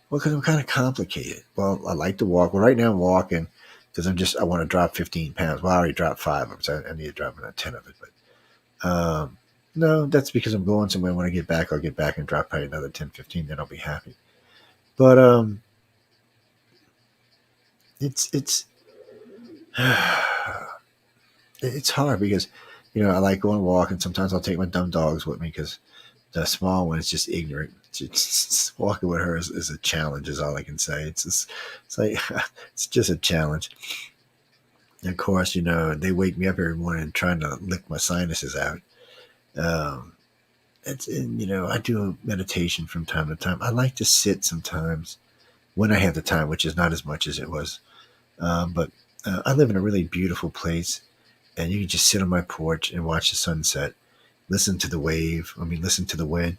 Well, because I'm kind of complicated. Well, I like to walk. Well, right now I'm walking because I want to drop 15 pounds. Well, I already dropped 5 of it, so I need to drop another 10 of it. But no, that's because I'm going somewhere. When I get back, I'll get back and drop probably another 10, 15. Then I'll be happy. But it's it's hard because I like going walk, and sometimes I'll take my dumb dogs with me because the small one is just ignorant. Just walking with her is a challenge, is all I can say. It's like it's just a challenge. And of course, they wake me up every morning trying to lick my sinuses out. I do meditation from time to time. I like to sit sometimes when I have the time, which is not as much as it was. But I live in a really beautiful place, and you can just sit on my porch and watch the sunset, listen to the listen to the wind,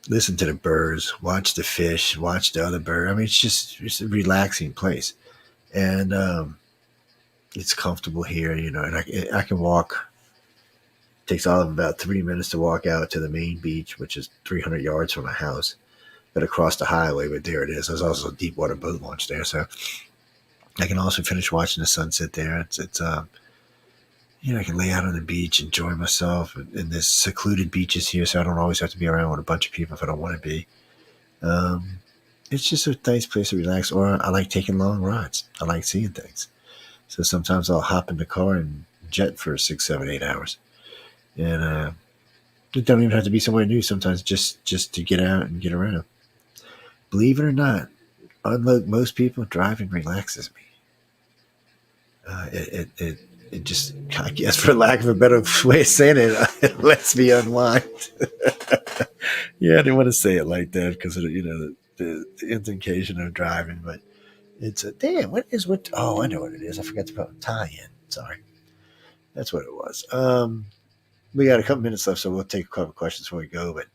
listen to the birds, watch the fish, watch the other bird. I mean, it's a relaxing place, and it's comfortable here, and I can walk. It takes all of about 3 minutes to walk out to the main beach, which is 300 yards from my house. But across the highway, but there it is. There's also a deep water boat launch there, so I can also finish watching the sunset there. It's I can lay out on the beach, enjoy myself, and there's secluded beaches here, so I don't always have to be around with a bunch of people if I don't want to be. It's just a nice place to relax, or I like taking long rides. I like seeing things. So sometimes I'll hop in the car and jet for 6, 7, 8 hours. And it don't even have to be somewhere new. Sometimes just to get out and get around. Believe it or not, unlike most people, driving relaxes me. It just, I guess, for lack of a better way of saying it lets me unwind. Yeah, I didn't want to say it like that because of the implication of driving, but it's damn. Oh, I know what it is. I forgot to put a tie-in. Sorry, that's what it was. We got a couple minutes left, so we'll take a couple questions before we go. But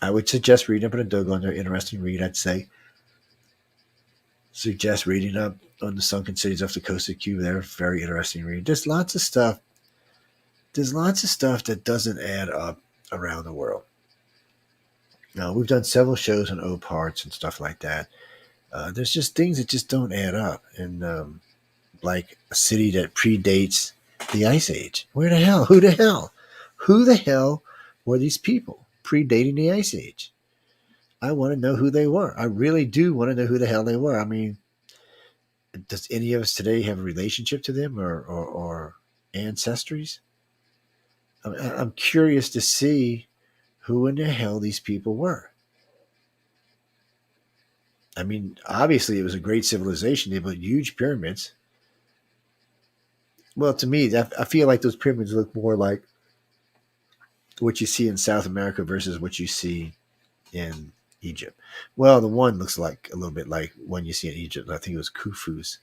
I would suggest reading up on the dogon. They're interesting read, I'd say. Suggest reading up on the sunken cities off the coast of Cuba. They're a very interesting read. There's lots of stuff there's lots of stuff that doesn't add up around the world. Now, we've done several shows on O parts and stuff like that. There's just things that just don't add up. And like a city that predates the Ice Age. Where the hell? Who the hell? Who the hell were these people predating the Ice Age? I want to know who they were. I really do want to know who the hell they were. I mean, does any of us today have a relationship to them or ancestries? I'm curious to see who in the hell these people were. I mean, obviously, it was a great civilization. They built huge pyramids. Well, to me, I feel like those pyramids look more like what you see in South America versus what you see in Egypt. Well, the one looks like a little bit like one you see in Egypt. I think it was Khufu's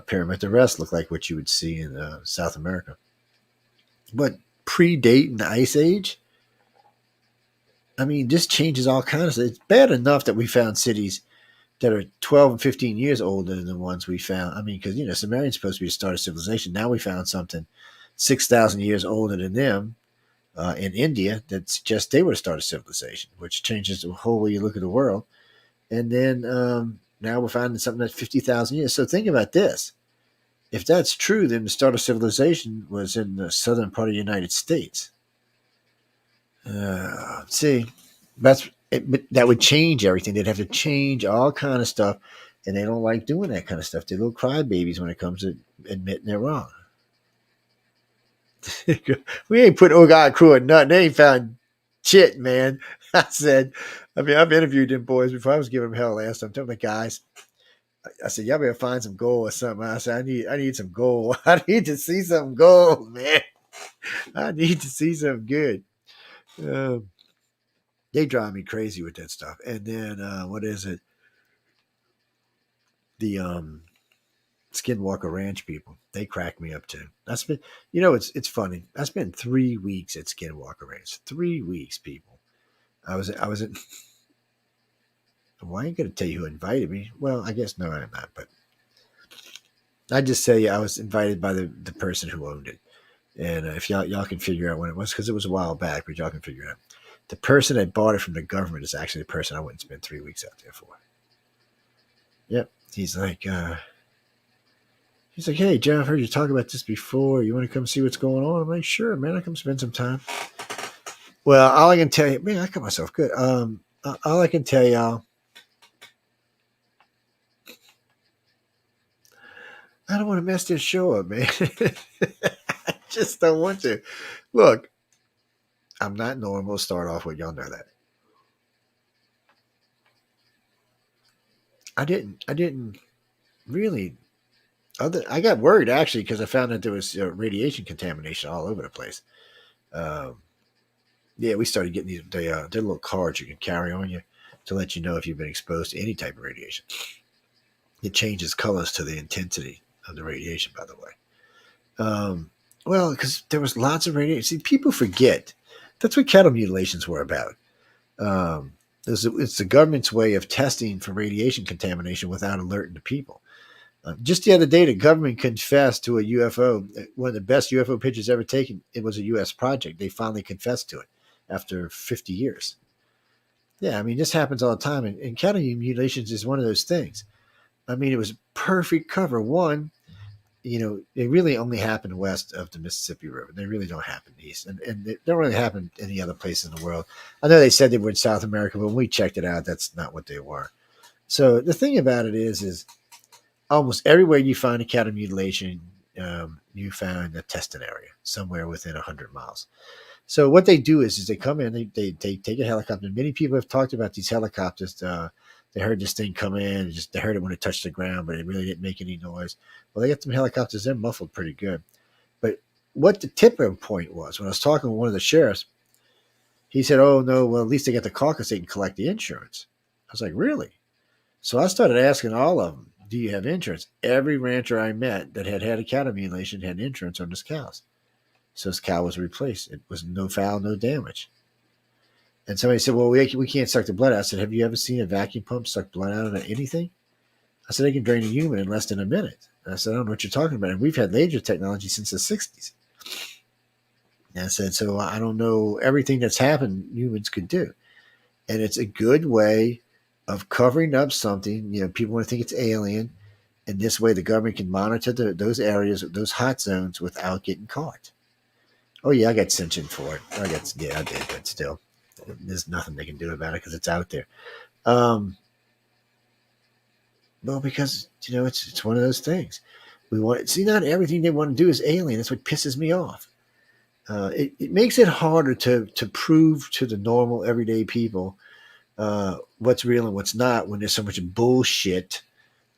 pyramid. The rest look like what you would see in South America. But predating the Ice Age, I mean, this changes all kinds of. It's bad enough that we found cities that are 12 and 15 years older than the ones we found. I mean, because, Sumerian's supposed to be the start of civilization. Now we found something 6,000 years older than them in India that suggests they were the start of civilization, which changes the whole way you look at the world. And then now we're finding something that's 50,000 years. So think about this. If that's true, then the start of civilization was in the southern part of the United States. See, but that would change everything. They'd have to change all kind of stuff, and they don't like doing that kind of stuff. They're little crybabies when it comes to admitting they're wrong. We ain't put Ogai crew in nothing. They ain't found shit, man. I've interviewed them boys before. I was giving them hell last time. Telling the guys, I said, y'all better find some gold or something. I said, I need some gold. I need to see some gold, man. I need to see some good. They drive me crazy with that stuff. And then what is it? The Skinwalker Ranch people. They crack me up too. It's funny. I spent 3 weeks at Skinwalker Ranch. 3 weeks, people. I was at. Well, I ain't gonna tell you who invited me. Well, I guess no, I'm not. But I just say I was invited by the person who owned it. And if y'all can figure out when it was, because it was a while back, but y'all can figure it out. The person that bought it from the government is actually the person I wouldn't spend 3 weeks out there for. Yep. He's like, hey, John, I've heard you talk about this before. You want to come see what's going on? I'm like, sure, man. I'll come spend some time. Well, all I can tell you, man, I got myself good. All I can tell y'all, I don't want to mess this show up, man. I just don't want to. Look, I'm not normal to start off with. Y'all know that. I didn't really. I got worried actually because I found that there was radiation contamination all over the place. We started getting they're little cards you can carry on you to let you know if you've been exposed to any type of radiation. It changes colors to the intensity of the radiation, by the way. Well, because there was lots of radiation. See, people forget. That's what cattle mutilations were about. It's the government's way of testing for radiation contamination without alerting the people. Just the other day, the government confessed to a UFO, one of the best UFO pictures ever taken. It was a U.S. project. They finally confessed to it after 50 years. Yeah, I mean, this happens all the time. And cattle mutilations is one of those things. I mean, it was perfect cover. One, they really only happen west of the Mississippi River. They really don't happen east. And they don't really happen any other place in the world. I know they said they were in South America, but when we checked it out, that's not what they were. So the thing about it is almost everywhere you find a cattle mutilation, you find a testing area somewhere within 100 miles. So what they do is they come in, they take a helicopter. Many people have talked about these helicopters. They heard this thing come in, they heard it when it touched the ground, but it really didn't make any noise. Well, they got some helicopters, they're muffled pretty good. But what the tipping point was, when I was talking with one of the sheriffs, he said, oh, no, well, at least they got the caucus, they can collect the insurance. I was like, really? So I started asking all of them, do you have insurance? Every rancher I met that had a cattle mutilation had insurance on his cows. So his cow was replaced. It was no foul, no damage. And somebody said, well, we can't suck the blood out. I said, have you ever seen a vacuum pump suck blood out of anything? I said, they can drain a human in less than a minute. And I said, I don't know what you're talking about. And we've had laser technology since the 60s. And I said, so I don't know everything that's happened humans could do. And it's a good way of covering up something. People want to think it's alien. And this way the government can monitor those areas, those hot zones without getting caught. Oh, yeah, I got sanctioned for it. I did, but still, there's nothing they can do about it because it's out there. Well, because, it's one of those things. Not everything they want to do is alien. That's what pisses me off. It makes it harder to prove to the normal everyday people what's real and what's not when there's so much bullshit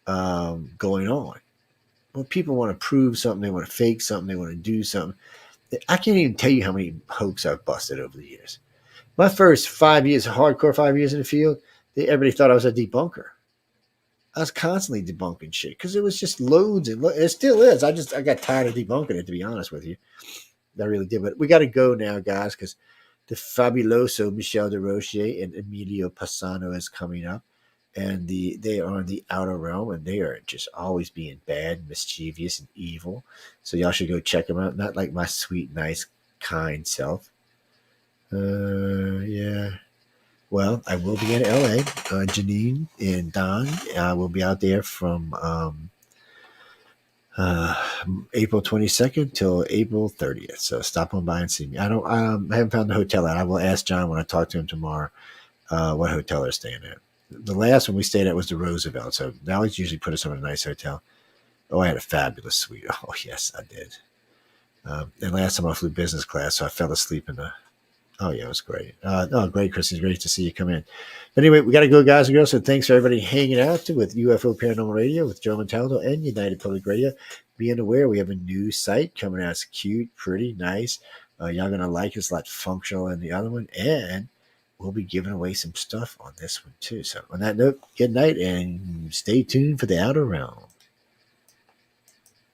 going on. When people want to prove something, they want to fake something, they want to do something. I can't even tell you how many hoax I've busted over the years. My first 5 years, hardcore 5 years in the field, everybody thought I was a debunker. I was constantly debunking shit because it was just loads and it still is. I got tired of debunking it, to be honest with you. I really did. But we got to go now, guys, because the fabuloso Michel de Rocher and Emilio Passano is coming up. And they are in the outer realm, and they are just always being bad, mischievous, and evil. So y'all should go check them out. Not like my sweet, nice, kind self. Yeah. Well, I will be in LA. Janine and Don will be out there from April 22nd till April 30th. So stop on by and see me. I haven't found the hotel out. I will ask John when I talk to him tomorrow what hotel they're staying at. The last one we stayed at was the Roosevelt. So they always usually put us in a nice hotel. Oh, I had a fabulous suite. Oh, yes, I did. And last time I flew business class, so I fell asleep in the... Oh, yeah, it was great. Great, Chris. It's great to see you come in. But anyway, we got to go, guys and girls. So thanks for everybody hanging out with UFO Paranormal Radio with Joe Montaldo and United Public Radio. Being aware, we have a new site coming out. It's cute, pretty, nice. Y'all going to like it. It's a lot functional than the other one. And we'll be giving away some stuff on this one, too. So on that note, good night and stay tuned for the Outer Realm.